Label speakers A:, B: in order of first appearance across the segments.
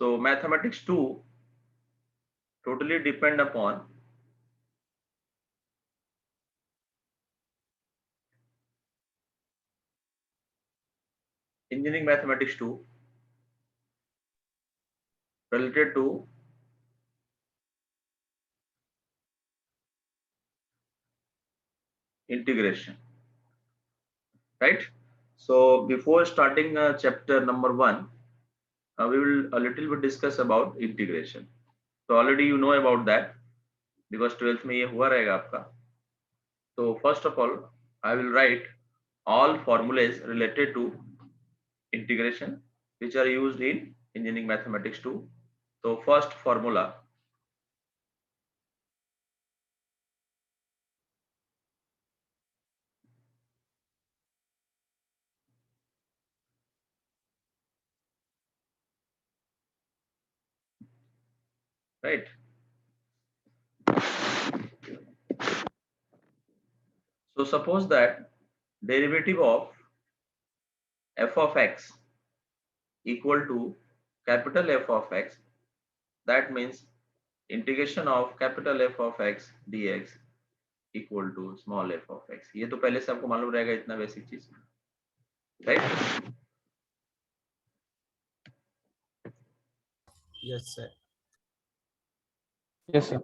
A: So mathematics 2 totally depend upon engineering mathematics 2 related to integration, right? So before starting chapter number 1, we will a little bit discuss about integration. So already you know about that because 12th में ये हुआ रहेगा आपका. So first of all, I will write all formulas related to integration which are used in engineering mathematics 2. So first formula, right? So suppose that derivative of f of x equal to capital F of x, that means integration of capital F of x dx equal to small f of x. ये तो पहले से आपको मालूम रहेगा, इतना basic चीज, right?
B: Yes sir.
C: Yes sir.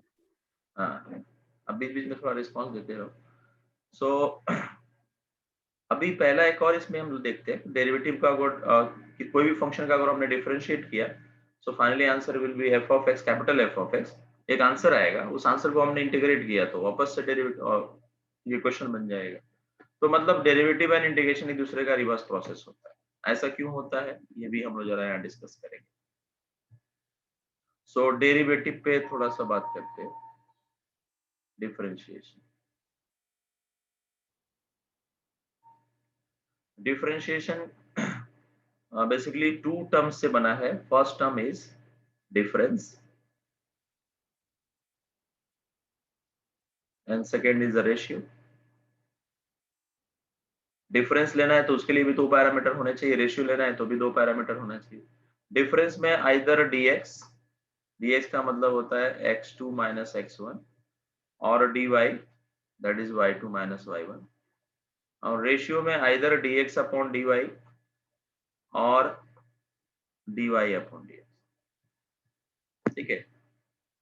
A: हाँ, अब बीच बीच में थोड़ा रिस्पॉन्स देते रहो. सो अभी पहला एक और इसमें हम लोग देखते हैं डेरिवेटिव का. अगर कोई भी फंक्शन का अगर हमने डिफरेंशिएट किया, so finally answer will be F of x, capital F of x. एक आंसर आएगा, उस आंसर को हमने इंटीग्रेट किया तो वापस से डेरिवेटिव ये क्वेश्चन बन जाएगा. तो मतलब डेरिवेटिव एंड इंटीग्रेशन एक दूसरे का रिवर्स प्रोसेस होता है. ऐसा क्यों होता है ये भी हम लोग जरा यहाँ डिस्कस करेंगे. सो डेरिवेटिव पे थोड़ा सा बात करते हैं. Differentiation, differentiation basically two terms से बना है. First term is difference and second is the ratio. Difference लेना है तो उसके लिए भी दो पैरामीटर होने चाहिए, रेशियो लेना है तो भी दो पैरामीटर होना चाहिए. डिफरेंस में आइदर dx, dx का मतलब होता है x2 माइनस x1, और dy that is y2 minus y1. और रेशियो में आइदर dx अपॉन dy और dy अपॉन dx. ठीक है,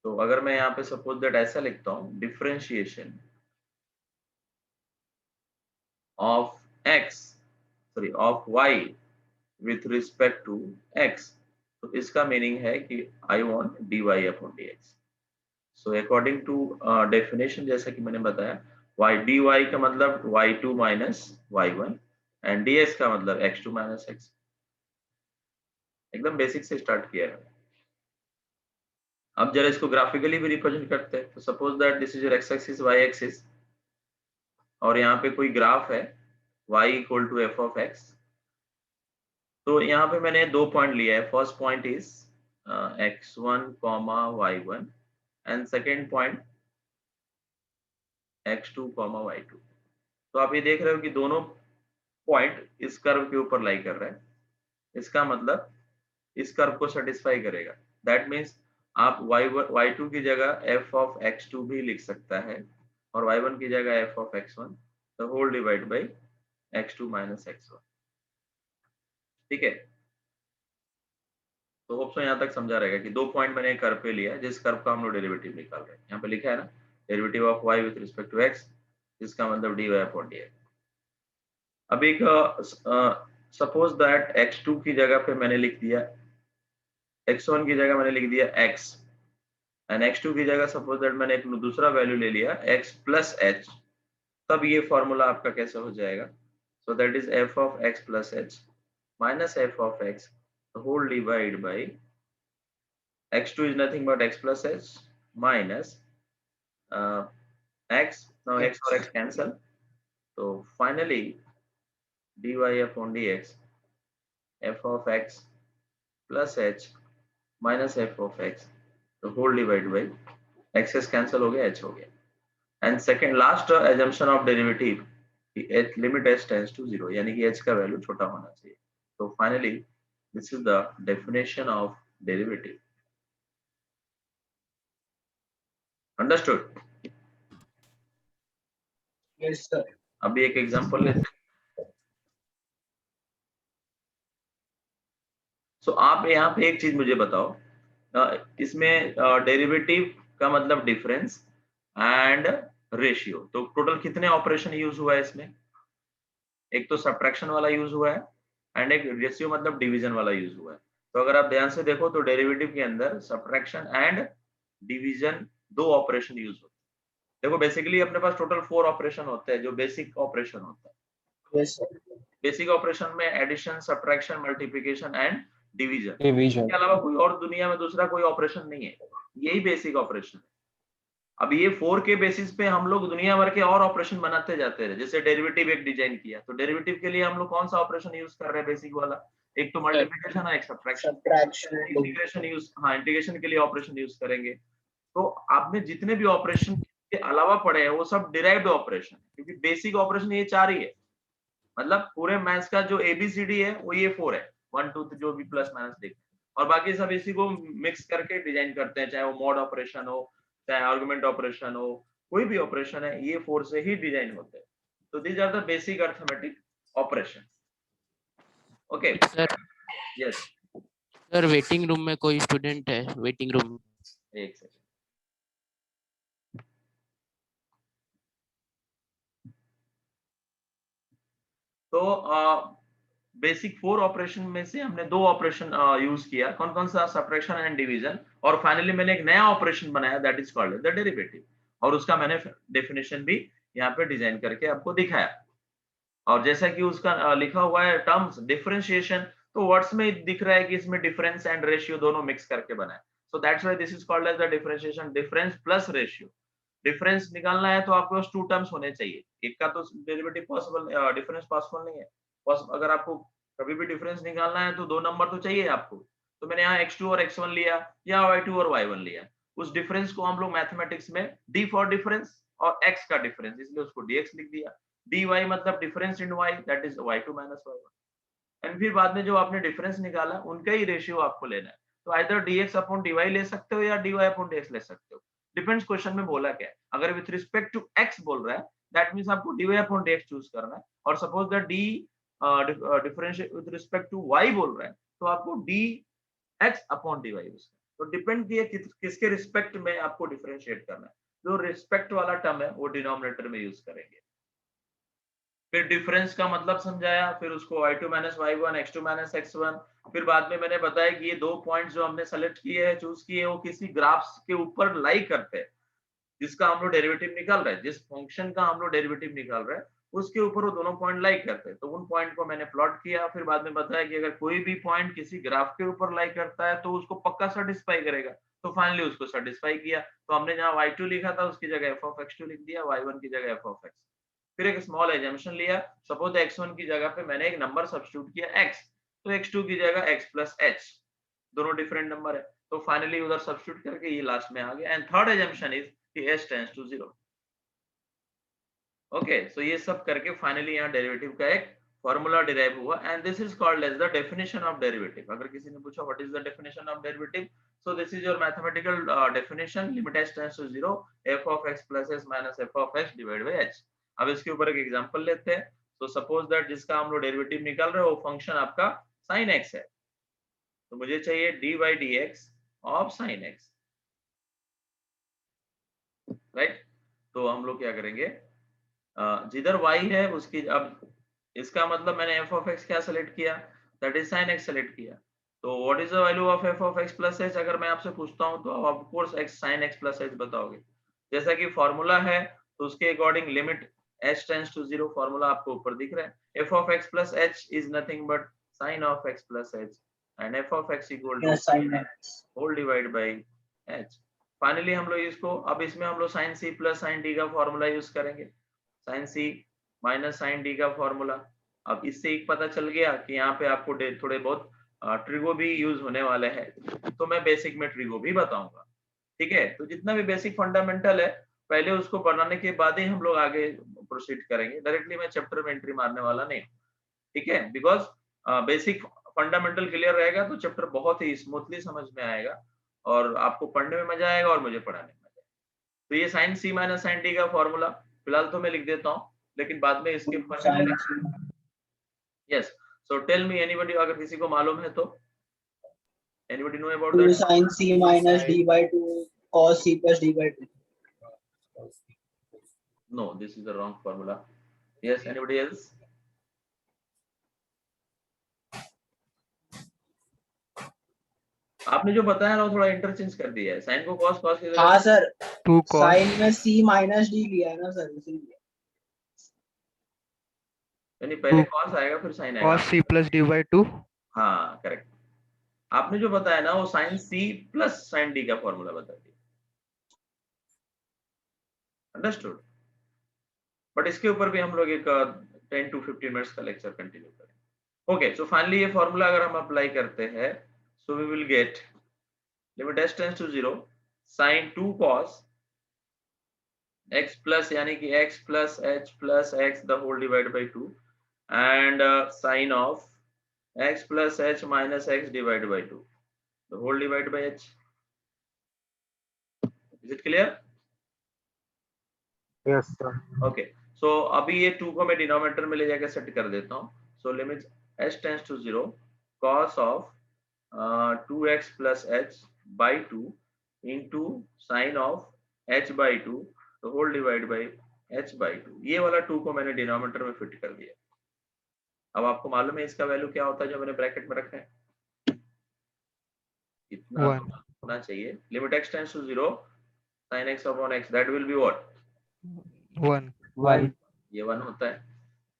A: तो अगर मैं यहाँ पे सपोज दैट ऐसा लिखता हूँ, differentiation of x, sorry of y with respect to x, तो इसका मीनिंग है कि I want dy upon dx. So according to definition, जैसा कि मैंने बताया, y dy का मतलब y2 minus y1 and dx का मतलब x2 माइनस x. एकदम बेसिक से स्टार्ट किया है. अब जरा इसको ग्राफिकली भी रिप्रेजेंट करते हैं. तो suppose that this is your x axis, y axis, और यहाँ पे कोई ग्राफ है y equal to f of x. तो यहाँ पे मैंने दो पॉइंट लिया है. First point is x1 comma y1 and second point x2 comma y2. तो आप ये देख रहे हो कि दोनों पॉइंट इस कर्व के ऊपर लाई कर रहा है. इसका मतलब इस कर्व को सेटिस्फाई करेगा. दैट मीन्स आप y2 की जगह f ऑफ x2 भी लिख सकता है और y1 की जगह f of x1 the whole divide by x2 minus x1. ठीक है, तो होप सो यहाँ तक समझा रहेगा कि दो पॉइंट मैंने कर्व पे लिया है, जिस कर्व का हम लोग डेरिवेटिव निकाल रहे हैं. यहाँ पे लिखा है ना, derivative of y with respect to x, जिसका मतलब dy अपॉन dx. अब एक सपोज दैट x2 की जगह पे मैंने लिख दिया, x1 की जगह मैंने लिख दिया x, एंड x2 की जगह सपोज दैट मैंने एक दूसरा वैल्यू ले लिया x प्लस h. तब ये फॉर्मूला आपका कैसे हो जाएगा? So that is f of x plus h minus f of x whole divide by x2 is nothing but x plus h minus x. Now x और x cancel, so finally dy upon dx f of x plus h minus f of x the whole divided by x cancel हो गया, h हो गया. And second last assumption of derivative, h limit h tends to 0, यानी कि h का value छोटा होना चाहिए. So finally this is the definition of derivative. Understood?
B: Yes sir.
A: अभी एक एग्जांपल लेते हैं। सो आप यहाँ पे एक चीज मुझे बताओ, इसमें डेरिवेटिव का मतलब डिफरेंस एंड रेशियो, तो टोटल कितने ऑपरेशन यूज हुआ है इसमें? एक तो सब्ट्रैक्शन वाला यूज हुआ है एंड एक रेशियो मतलब डिवीजन वाला यूज हुआ है। तो अगर आप ध्यान से देखो तो डेरिवेटिव के अंदर सब्ट्रैक्शन एंड डिवीजन दो ऑपरेशन यूज होते हैं। देखो बेसिकली अपने पास टोटल 4 ऑपरेशन होते हैं जो बेसिक ऑपरेशन होता है।
B: Yes sir.
A: बेसिक ऑपरेशन में addition, subtraction, multiplication and division,
B: division.
A: इसके अलावा कोई और दुनिया में दूसरा कोई ऑपरेशन नहीं है, यही बेसिक ऑपरेशन है। अब ये 4 के बेसिस पे हम लोग दुनिया भर के और ऑपरेशन बनाते जाते रहे। जैसे डेरिवेटिव एक डिजाइन किया, तो डेरिवेटिव के लिए हम लोग कौन सा ऑपरेशन यूज कर रहे हैं? बेसिक वाला। एक तो मल्टीप्लिकेशन है, एक सब्ट्रैक्शन।
B: सब्ट्रैक्शन।
A: इंटीग्रेशन यूज, हाँ इंटीग्रेशन के लिए ऑपरेशन यूज करेंगे। तो आपने जितने भी ऑपरेशन के अलावा पढ़े हैं वो सब डिराइव्ड ऑपरेशन है, क्योंकि बेसिक ऑपरेशन ये 4 ही है। मतलब पूरे मैथ्स का जो एबीसीडी है वो ये 4 है, 1 2 जो भी प्लस माइनस देख, और बाकी सब इसी को मिक्स करके डिजाइन करते हैं, चाहे वो मॉड ऑपरेशन हो, चाहे आर्गुमेंट ऑपरेशन हो, कोई भी ऑपरेशन है ये 4 से ही डिजाइन होते हैं। तो these are the basic arithmetic operation. Okay
C: sir.
A: Yes
C: sir waiting room में कोई स्टूडेंट है, वेटिंग रूम।
A: एक सेकंड। तो बेसिक 4 ऑपरेशन में से हमने 2 ऑपरेशन यूज किया, कौन कौन सा? सब्ट्रैक्शन एंड डिवीजन, और फाइनली मैंने एक नया ऑपरेशन बनाया that is called the derivative, और उसका मैंने डेफिनेशन भी यहाँ पे डिजाइन करके आपको दिखाया। और जैसा कि उसका लिखा हुआ है टर्म्स डिफरेंशिएशन, तो वर्ड्स में दिख रहा है कि इसमें डिफरेंस एंड रेशियो दोनों मिक्स करके बना है। So that's why this is called as the differentiation, difference plus ratio. Difference निकालना है तो आपके पास 2 टर्म्स होने चाहिए, एक का तो डेरिवेटिव पॉसिबल, डिफरेंस पॉसिबल नहीं है। अगर आपको कभी भी डिफरेंस निकालना है तो 2 नंबर तो चाहिए आपको। तो मैंने यहाँ x2 और x1 लिया या y2 और y1 लिया। उस डिफरेंस को हम लोग मैथमेटिक्स में d फॉर डिफरेंस और x का डिफरेंस, इसलिए उसको dx लिख दिया। dy मतलब difference in y, that is y2 minus y1। And फिर बाद में जो आपने डिफरेंस निकाला उनका ही रेशियो आपको लेना है। तो आइदर dx अपॉन dy ले सकते हो या dy अपॉन dx ले सकते हो, डिपेंड्स क्वेश्चन में बोला क्या है। अगर विथ रिस्पेक्ट टू x बोल रहा है दैट मींस आपको dy अपॉन dx चूज करना है, और suppose that d differentiate with respect to y बोल रहा है तो आपको dx अपॉन dy यूज करना। तो डिपेंड किया किसके रिस्पेक्ट में आपको डिफरेंशिएट करना है। जो रिस्पेक्ट वाला टर्म है वो डिनोमिनेटर में यूज करेंगे। फिर डिफरेंस का मतलब समझाया, फिर उसको y2 minus y1, x2 minus x1। फिर बाद में मैंने बताया कि ये 2 पॉइंट्स जो हमने सेलेक्ट किए हैं, चूज किए, वो किसी ग्राफ्स के ऊपर लाई करते हैं जिसका हम लोग डेरिवेटिव निकाल रहे हैं, जिस फंक्शन का हम लोग डेरिवेटिव निकाल रहे हैं उसके ऊपर वो दोनों पॉइंट लाई करते हैं। तो उन पॉइंट को मैंने प्लॉट किया। फिर बाद में बताया कि अगर कोई भी पॉइंट किसी ग्राफ के ऊपर लाई करता है तो उसको पक्का सेटिस्फाई करेगा। तो फाइनली उसको सेटिस्फाई किया। तो हमने जहाँ y2 लिखा था उसकी जगह f of x2 लिख दिया, y1 की जगह f of x। फिर एक स्मॉल एजम्पशन लिया, सपोज x1 की जगह पे मैंने एक नंबर सब्स्टिट्यूट किया x, तो x2 की जगह x प्लस h, दोनों डिफरेंट नंबर है। तो फाइनली उधर सब्स्टिट्यूट करके ये लास्ट में आ गया। एंड थर्ड एजम्पशन इज कि h tends to 0। Okay, so ये सब करके फाइनली यहाँ डेरिवेटिव का एक फॉर्मूला डिराइव हुआ, and this is called as the definition of derivative. अगर किसी ने पूछा what is the definition of derivative, so this is your mathematical definition, limit h tends to 0, f of x plus s minus f of x divided by h। अब इसके ऊपर एक example लेते हैं। तो सपोज दैट जिसका हम लोग डेरिवेटिव निकाल रहे हो वो फंक्शन आपका sin x है, तो मुझे चाहिए dy dx of sin x, right. तो हम लोग क्या करेंगे, जिधर y है उसकी, अब इसका मतलब मैंने f of x क्या सेलेक्ट किया, that is sin x select किया। तो what is the value of f of x plus h, अगर मैं आपसे पूछता हूं तो of course x sin x plus h बताओगे। जैसा कि फॉर्मूला है तो उसके according limit h tends to 0, formula आपको ऊपर दिख रहा है। f of x plus h is nothing but sin of x plus h, and f of x equal to
B: sin x
A: whole divide by h। Finally हम लोग इसको, अब इसमें हम लोग sin c plus sin d का formula use करेंगे, sin c minus sin d का फॉर्मूला। अब इससे एक पता चल गया कि यहाँ पे आपको थोड़े बहुत ट्रिगो भी यूज होने वाले हैं, तो मैं बेसिक में ट्रिगो भी बताऊंगा। ठीक है, तो जितना भी बेसिक फंडामेंटल है पहले उसको बनाने के बाद ही हम लोग आगे प्रोसीड करेंगे। डायरेक्टली मैं चैप्टर में एंट्री मारने वाला नहीं, ठीक है, बिकॉज बेसिक फंडामेंटल क्लियर रहेगा तो चैप्टर बहुत ही स्मूथली समझ में आएगा और आपको पढ़ने में मजा आएगा और मुझे पढ़ाने में मजा आएगा। तो ये sin c minus sin d का फॉर्मूला फिलहाल तो मैं लिख देता हूँ, लेकिन बाद में इसके yes. So tell me anybody, अगर किसी को मालूम है तो, anybody know about
B: 2
A: that?
B: sin c minus d by 2 cos c plus d by 2.
A: No, this is the wrong formula. Yes, anybody else? आपने जो बताया ना वो थोड़ा इंटरचेंज कर दिया है, साइन को cos cos की जगह
B: हाँ सर,
D: 2 cos
B: sin में c minus d लिया है ना सर, इसीलिए।
A: यानी पहले
D: 2
A: cos आएगा फिर sin आएगा।
D: cos c plus d by 2।
A: हाँ करेक्ट। आपने जो बताया ना वो sin c plus sin d का फॉर्मूला बता दिया। अंडरस्टूड? बट इसके ऊपर भी हम लोग एक 10 to 15 मिनट्स का लेक्चर कंटिन्यू करेंगे। ओके, सो फाइनली ये फॉर्मूला अगर हम अप्लाई करते हैं, so we will get limit s tends to 0 sin 2 cos x plus यानी कि x plus h plus x the whole divide by 2 and sin of x plus h minus x divide by 2 the whole divide by h। Is it clear?
D: Yes sir.
A: Okay, so अभी ये 2 को मैं denominator में ले जाकर set कर देता हूँ। So limit s tends to 0 cos of 2x plus h by 2 into sin of h by 2 the whole divide by h by 2। ये वाला 2 को मैंने डिनोमिनेटर में फिट कर दिया। अब आपको मालूम है इसका वैल्यू क्या होता है जो मैंने ब्रैकेट में रखा है? इतना तो
D: 1
A: होना चाहिए। Limit x tends to 0 sin x upon x, that will be what?
D: 1
A: ये 1 होता है।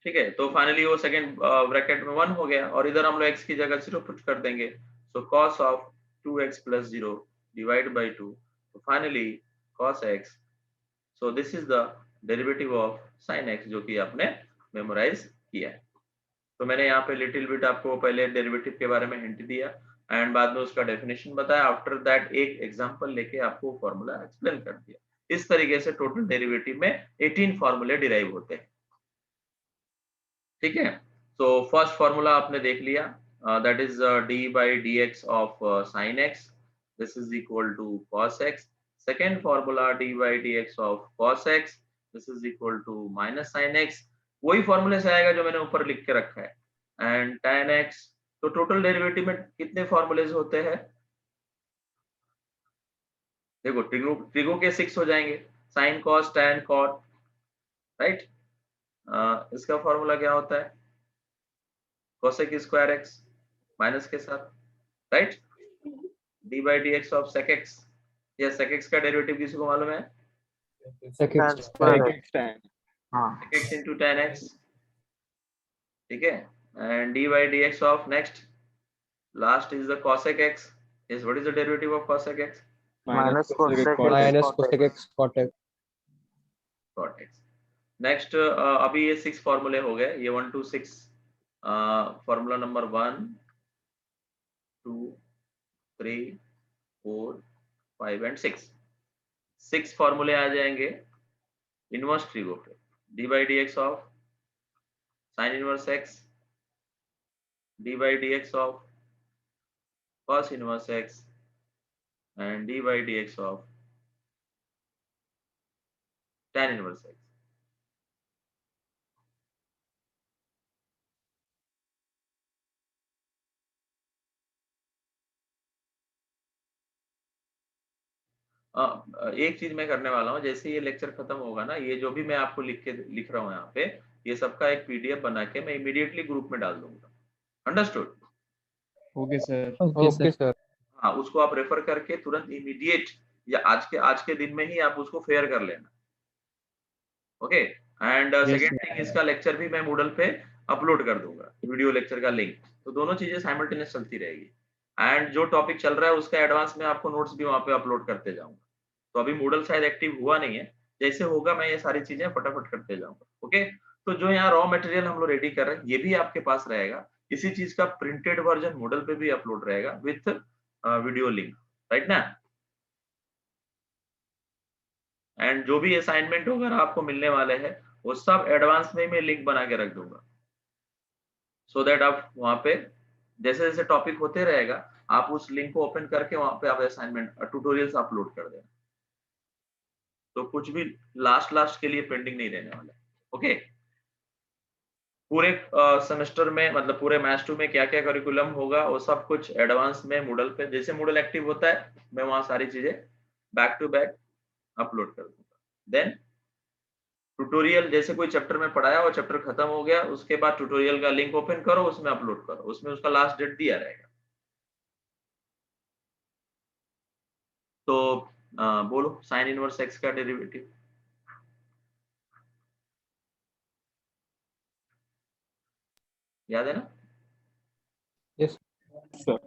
A: ठीक है, तो फाइनली वो सेकंड ब्रैकेट में 1 हो गया और इधर हम लोग x की जगह 0 पुट कर देंगे। सो cos of 2x plus 0 divide by 2, so finally cos x, so this is the derivative of sin x जो कि आपने मेमोराइज किया है। तो मैंने यहाँ पे लिटिल बिट आपको पहले डेरिवेटिव के बारे में हिंट दिया एंड बाद में उसका डेफिनेशन बताया। आफ्टर दैट एक एग्जांपल लेके आपको फॉर्मूला एक्सप्लेन कर दिया। इस तरीके से टोटल डेरिवेटिव में 18 फॉर्मूले डिराइव होते हैं। ठीक है, तो फर्स्ट फॉर्मूला आपने देख लिया, that is d by dx of sin x, this is equal to cos x। second formula d by dx of cos x, this is equal to minus sin x। वही फॉर्मूले से आएगा जो मैंने ऊपर लिख के रखा है। एंड tan x, तो टोटल डेरिवेटिव में कितने फॉर्मूलेज होते हैं? देखो ट्रिगो के 6 हो जाएंगे, sin cos tan cot, right. इसका फॉर्मूला क्या होता है? cosec स्क्वायर x माइनस के साथ, right. d by dx of sec x, या sec x का डेरिवेटिव किसी को मालूम है?
D: sec x
A: sec x into tan x, ठीक है। and d by dx of next last is the cosec x। yes, what is the derivative of cosec x?
D: minus cosec x cot x।
A: cot x। Next अभी ये 6 फॉर्मूले हो गए, ये 1 to 6 formula number 1 2 3 4 5 and 6 फॉर्मूले आ जाएंगे inverse trigo पे। d by dx of sin inverse x, d by dx of cos inverse x and d by dx of tan inverse x। एक चीज मैं करने वाला हूँ, जैसे ये लेक्चर खत्म होगा ना, ये जो भी मैं आपको लिख रहा हूँ यहाँ पे, ये सबका एक पीडीएफ बना के मैं इमीडिएटली ग्रुप में डाल दूंगा। Understood?
E: Okay sir.
D: Okay sir.
A: हाँ, उसको आप रेफर करके तुरंत इमीडिएट या आज के दिन में ही आप उसको फेयर कर लेना। ओके, एंड सेकेंड थिंग, इसका लेक्चर भी मैं मूडल पे अपलोड कर दूंगा, वीडियो लेक्चर का लिंक। तो दोनों चीजें साइमल्टेनियस चलती रहेगी एंड जो टॉपिक चल रहा है उसका एडवांस में आपको नोट्स भी वहां पे अपलोड करते जाऊंगा। तो अभी मूडल शायद एक्टिव हुआ नहीं है, जैसे होगा मैं ये सारी चीजें फटाफट करते जाऊंगा। ओके, तो जो यहाँ रॉ मटेरियल हम लोग रेडी कर रहे हैं ये भी आपके पास रहेगा। इसी चीज का प्रिंटेड वर्जन मूडल पे भी अपलोड रहेगा विथ वीडियो लिंक, राइट ना। एंड जो भी असाइनमेंट वगैरह आपको मिलने वाले हैं वो सब एडवांस में मैं लिंक बना के रख दूंगा, सो दैट आप वहां पे जैसे जैसे टॉपिक होते रहेगा आप उस लिंक को ओपन करके वहां पे आप असाइनमेंट ट्यूटोरियल्स अपलोड कर देना, तो कुछ भी लास्ट के लिए पेंडिंग नहीं रहने वाला। ओके, पूरे सेमेस्टर में मतलब पूरे मैथ्स 2 में क्या क्या करिकुलम होगा वो सब कुछ एडवांस में मूडल पे, जैसे मूडल एक्टिव होता है मैं वहां सारी चीजें बैक टू बैक अपलोड कर दूंगा। देन ट्यूटोरियल, जैसे कोई चैप्टर में पढ़ाया वो चैप्टर खत्म हो गया, उसके बाद ट्यूटोरियल का लिंक ओपन करो, उसमें अपलोड करो, उसमें उसका लास्ट डेट दिया रहेगा। तो बोलो साइन इनवर्स एक्स का डेरिवेटिव। याद है ना?
D: Yes, sir.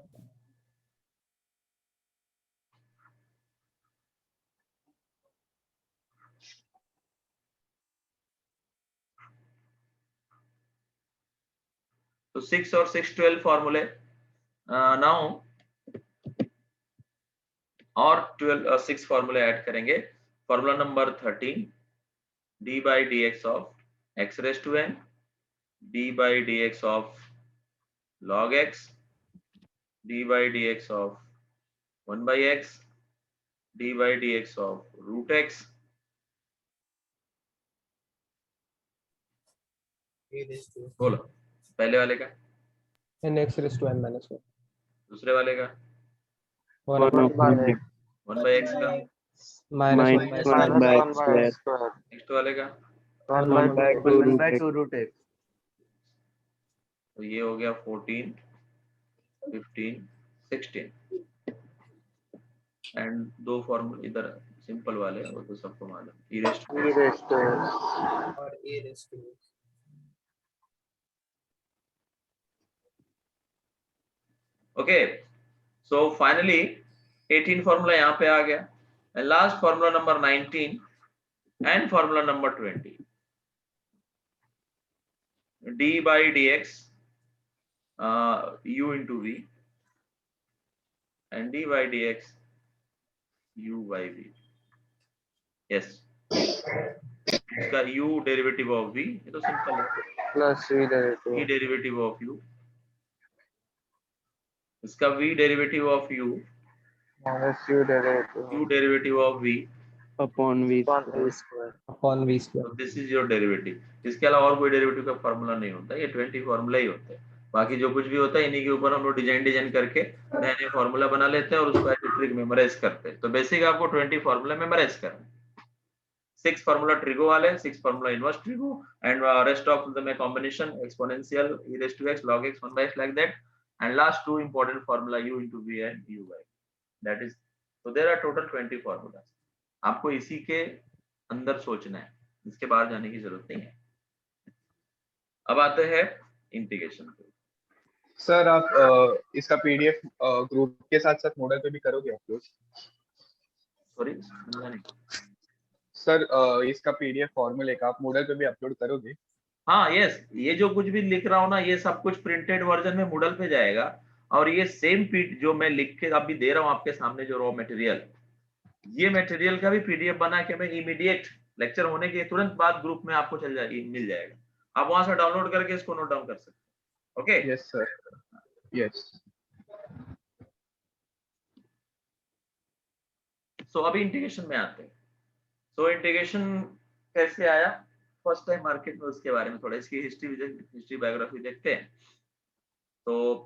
A: तो 6 और 612 फॉर्मूले नाउ और 12 6 फॉर्मूले ऐड करेंगे। Formula number 13 d by dx of x raised to n, d by dx of log x, d by dx of 1 by x, d by dx of root x, बोलो पहले वाले का,
D: And x raised to n minus 1.
A: दूसरे वाले का,
D: 1
A: 1 by x का,
D: minus 1 by
F: -1 by x square.
A: Next वाले का,
F: 1 by 2 root x.
A: तो ये हो गया 14 15 16 एंड दो फॉर्मूले इधर सिंपल वाले वो तो सबको मालूम, e raised to
F: E raised to x.
B: और a raised to x.
A: Okay. So finally 18 formula यहाँ पे आ गया and last formula number 19 and formula number 20, d by dx u into v and d by dx u by v। Yes, इसका u derivative of v, ये तो simple है,
F: Plus v
A: v
F: derivative.
A: Derivative of u, इसका v derivative of u,
F: Minus u derivative.
A: u derivative of v,
E: upon v
F: Upon
E: square.
F: v square.
D: upon v square.
A: तो this is your derivative. इसके अलावा और कोई derivative का formula नहीं होता, ये 20 फार्मूला ही होते हैं। बाकी जो कुछ भी होता है इन्हीं के ऊपर हम लोग डिजाइन करके नए नए फार्मूला बना लेते हैं और उसको ऐसे ट्रिक मेमोराइज करते हैं। तो बेसिक आपको 20 फार्मूला मेमोराइज करना है। 6 फार्मूला ट्रिगो वाले, 6 formula inverse trigo and rest of the combination exponential e raised to x log x 1 by x like that, and last two important formula u into v and u by, that is, so there are total 20 formulas। आपको इसी के अंदर सोचना है, इसके बाहर जाने की जरूरत नहीं है। अब आते हैं इंटीग्रेशन पे।
G: सर आप इसका पीडीएफ ग्रुप के साथ साथ मॉडल पे भी करोगे अपलोड?
A: सॉरी समझा नहीं।
G: सर इसका पीडीएफ फॉर्मूले का आप मॉडल पे भी अपलोड करोगे?
A: हाँ यस, ये जो कुछ भी लिख रहा हूँ ना ये सब कुछ प्रिंटेड वर्जन में मूडल पे जाएगा और ये सेम पीट जो मैं लिख के अभी दे रहा हूँ आपके सामने जो रॉ मटेरियल, ये मटेरियल का भी पीडीएफ बना के मैं इमीडिएट लेक्चर होने के तुरंत बाद ग्रुप में आपको मिल जाएगा। आप वहां से डाउनलोड करके इसको नोट डाउन कर सकते हैं। Okay
G: yes sir, yes.
A: So अभी इंटीग्रेशन में आते हैं। सो इंटीग्रेशन कैसे आया, फर्स्ट टाइम मार्केट में, उसके बारे में थोड़ा इसकी हिस्ट्री बायोग्राफी देखते हैं। तो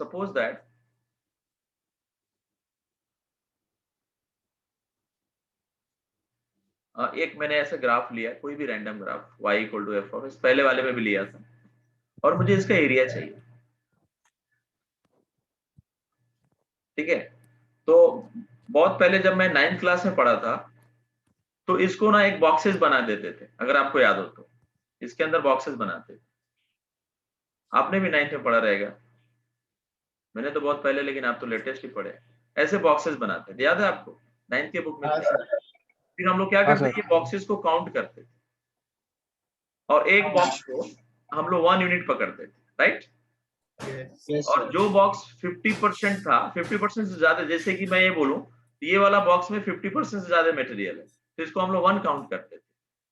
A: सपोज दैट एक मैंने ऐसा ग्राफ लिया, कोई भी random graph y equal to F of X, पहले वाले में भी लिया था, और मुझे इसका एरिया चाहिए। ठीक है, तो बहुत पहले जब मैं 9th क्लास में पढ़ा था तो इसको ना एक बॉक्सेस बना देते थे, अगर आपको याद हो तो इसके अंदर बॉक्सेस बनाते थे। आपने भी 9th में पढ़ा रहेगा, मैंने तो बहुत पहले, लेकिन आप तो लेटेस्ट ही पढ़े। ऐसे बॉक्सेस बनाते थे, याद है आपको 9th के बुक में? फिर हम लोग क्या करते थे, ये बॉक्सेस को काउंट करते थे और एक बॉक्स को हम लोग 1 यूनिट पकड़ते थे, राइट? और जो बॉक्स 50% था, 50% से ज्यादा, जैसे कि मैं ये बोलूं ये वाला बॉक्स में 50% से ज्यादा मटेरियल है तो इसको हम लोग 1 काउंट करते थे।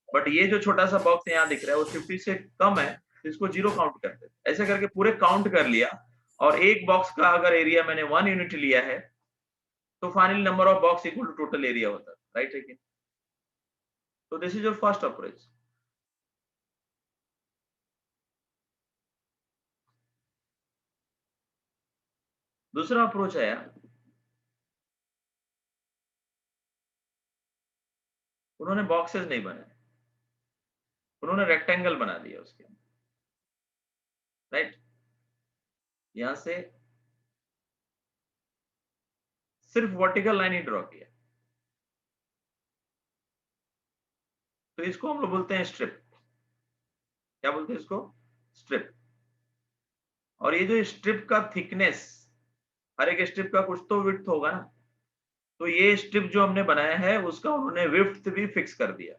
A: बट ये जो छोटा सा बॉक्स यहाँ दिख रहा है वो 50 से कम है, तो इसको 0 काउंट करते थे। ऐसे करके पूरे काउंट कर लिया, और एक बॉक्स का अगर एरिया मैंने 1 यूनिट लिया है तो final number of box equal to total area होता है, राइट है कि? तो this is your first approach. दूसरा अप्रोच है, उन्होंने बॉक्सेस नहीं बनाए, उन्होंने रेक्टेंगल बना दिया उसके, राइट? यहां से सिर्फ वर्टिकल लाइन ही ड्रॉ किया, तो इसको हम लोग बोलते हैं स्ट्रिप। क्या बोलते हैं इसको? स्ट्रिप। और ये जो स्ट्रिप का थिकनेस, हर एक स्ट्रिप का कुछ तो विड्थ होगा ना, तो ये स्ट्रिप जो हमने बनाया है उसका उन्होंने विड्थ भी फिक्स कर दिया,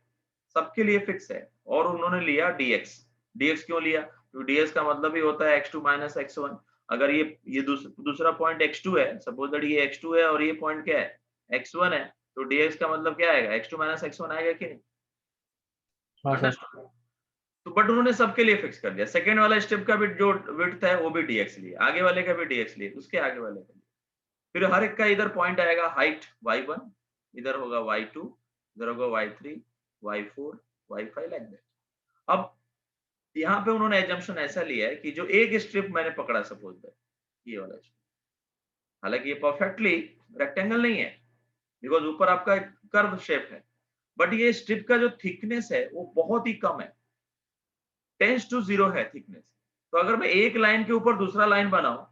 A: सबके लिए फिक्स है। और उन्होंने लिया dx। dx क्यों लिया? तो dx का मतलब ही होता है x2 माइनस x1। अगर ये दूसरा पॉइंट x2 है, सपोज दैट ये x2 है और ये पॉइंट क्या है? x1 है, तो dx का मतलब क्या आएगा? x2 माइनस x1 आएगा कि नहीं?
D: हाँ सर।
A: तो बट उन्होंने सबके लिए फिक्स कर दिया। सेकंड वाला स्टेप का भी जो विड्थ है वो भी dx लिए, आगे वाले का भी dx लिए, उसके आगे वाले का। फिर हर एक का इधर पॉइंट आएगा हाइट y1, इधर होगा y2, इधर होगा y3, y4, y5 like that. अब यहाँ पे उन्होंने एजम्पशन ऐसा लिया है कि जो एक स्ट्रिप मैंने पकड़ा, सपोज दैट ये वाला स्ट्रिप, हालांकि ये परफेक्टली रेक्टेंगल नहीं है बिकॉज ऊपर आपका एक कर्व शेप है, बट ये स्ट्रिप का जो थिकनेस है वो बहुत ही कम है, 10:0 है थिकनेस। तो अगर मैं एक लाइन के ऊपर दूसरा लाइन बनाऊं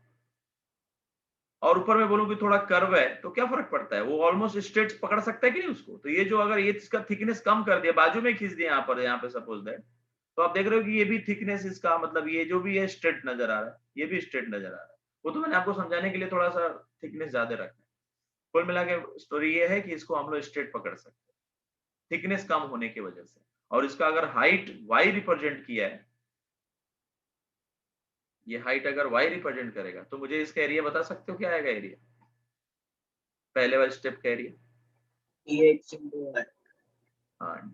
A: और ऊपर में बोलूं कि थोड़ा कर्व है, तो क्या फर्क पड़ता है? वो ऑलमोस्ट स्ट्रेट पकड़ सकता है कि नहीं उसको? तो ये जो अगर ये इसका थिकनेस कम कर दिया, बाजू में खींच दिया यहाँ पे सपोज दैट, तो आप देख रहे हो कि ये भी थिकनेस इसका मतलब ये जो भी है स्ट्रेट नजर आ रहा है, ये भी स्ट्रेट नजर आ रहा है। वो तो मैंने आपको समझाने के लिए थोड़ा सा थिकनेस ज्यादा रखा है। कुल मिला के स्टोरी ये है कि इसको हम लोग स्ट्रेट पकड़ सकते हैं थिकनेस कम होने की वजह से। और इसका अगर हाइट y रिप्रेजेंट किया है, ये हाइट अगर y रिप्रेजेंट करेगा, तो मुझे इसका एरिया बता सकते हो क्या आएगा एरिया? पहले वाले स्टेप का एरिया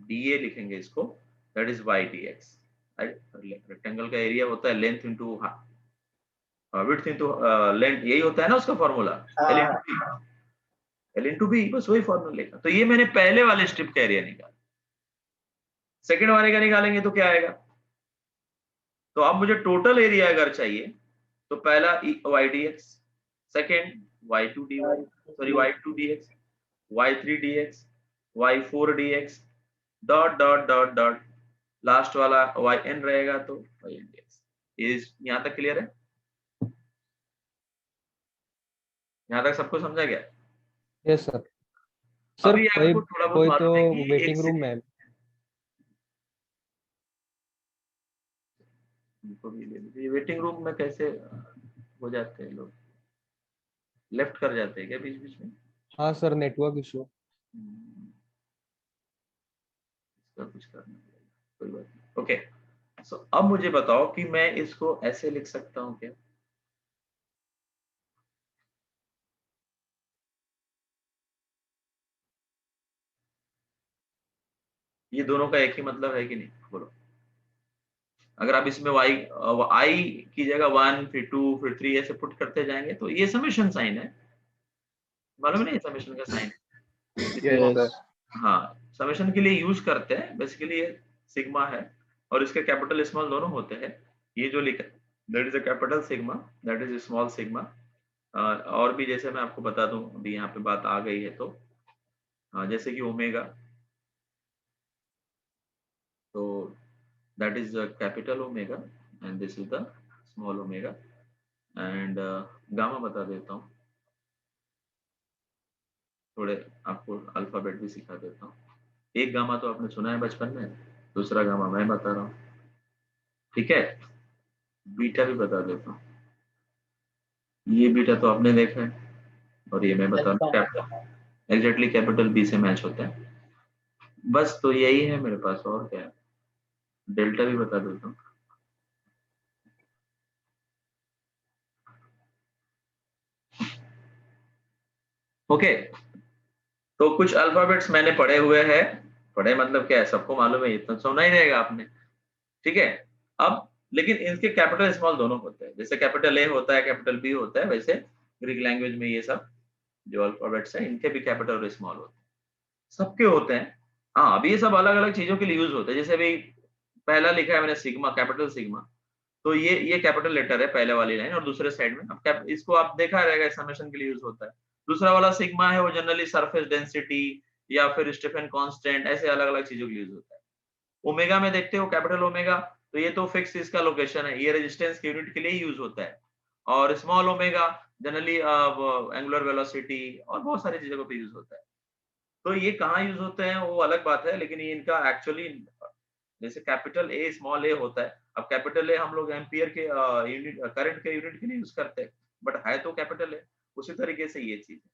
A: dA लिखेंगे इसको, that is y dx, right? Rectangle का एरिया होता है length into width into length, यही होता है ना उसका फॉर्मूला, L into B, बस वही फॉर्मूला लेगा। तो ये मैंने पहले वाले स्ट्रिप का एरिया निकाला। सेकंड वाले का निकालेंगे तो क्या आएगा? तो अब मुझे टोटल एरिया अगर चाहिए तो पहला y dx, second y2 dy, sorry y2 dx, y3 dx, y4 dx, dot dot dot dot, last वाला yn रहेगा तो yn dx। इस यहां तक क्लियर है? यहां तक सबको समझा गया?
D: Yes sir. सर
A: अभी आपको थोड़ा बहुत
D: कोई तो
A: मालूम है कि
D: वेटिंग रूम में
A: वेटिंग रूम में कैसे हो जाते हैं लोग, लेफ्ट कर जाते हैं क्या बीच बीच में?
D: हाँ सर, नेटवर्क इशू।
A: इसका कुछ करना पड़ेगा, कोई बात नहीं। ओके, सो अब मुझे बताओ कि मैं इसको ऐसे लिख सकता हूँ क्या? ये दोनों का एक ही मतलब है कि नहीं? बोलो। अगर आप इसमें i की जगह 1 फिर 2 फिर 3 ऐसे पुट करते जाएंगे तो ये समेशन साइन है, मालूम है ना? समेशन का साइन
G: Yes.
A: हाँ, समेशन के लिए यूज करते हैं बेसिकली। ये सिग्मा है और इसके कैपिटल स्मॉल दोनों होते हैं। ये जो लिखा that is a capital sigma, that is small sigma. और भी जैसे मैं आपको बता दूं, अभी यहाँ पे बात आ गई है तो जैसे कि ओमेगा, तो that is the capital omega and this is the small omega and gamma बता देता हूँ, थोड़े आपको अल्फाबेट भी सिखा देता हूँ। एक गामा तो आपने सुना है बचपन में, दूसरा गामा मैं बता रहा हूँ, ठीक है? बीटा भी बता देता हूँ। ये बीटा तो आपने देखा है और ये मैं बता रहा हूँ कैपिटल, एग्जैक्टली कैपिटल बी से मैच होता है। बस तो यही है मेरे पास, और क्या है? डेल्टा भी बता देता हूँ। ओके, तो कुछ अल्फाबेट्स मैंने पढ़े हुए हैं, पढ़े मतलब क्या है, सबको मालूम है, इतना सुना ही रहेगा आपने, ठीक है? अब लेकिन इनके कैपिटल स्मॉल दोनों होते हैं। जैसे कैपिटल ए होता है, कैपिटल बी होता है, वैसे ग्रीक लैंग्वेज में ये सब जो अल्फाबेट्स हैं इनके भी कैपिटल और स्मॉल होते हैं, सबके होते हैं। हाँ, अब ये सब अलग अलग चीजों के लिए यूज होते हैं। जैसे अभी पहला लिखा है मैंने सिग्मा, कैपिटल सिग्मा, तो ये कैपिटल लेटर है पहले वाली लाइन, और दूसरे साइड में अब इसको आप देखा रहेगा समेशन के लिए यूज होता है। दूसरा वाला सिग्मा है वो जनरली सरफेस डेंसिटी या फिर स्टीफन कांस्टेंट, ऐसे अलग अलग चीजों के लिए यूज होता है। ओमेगा में देखते हो कैपिटल ओमेगा, तो ये तो फिक्स इसका लोकेशन है, ये रेजिस्टेंस के यूनिट के लिए यूज होता है। और small omega generally angular velocity और बहुत सारी चीजों पे यूज होता है। तो ये कहाँ यूज होते हैं वो अलग बात है, लेकिन ये इनका एक्चुअली जैसे कैपिटल ए स्मॉल ए होता है, अब कैपिटल ए हम लोग एम्पियर के यूनिट करंट के यूनिट के लिए यूज करते हैं, बट है तो कैपिटल है, उसी तरीके से ये चीज है।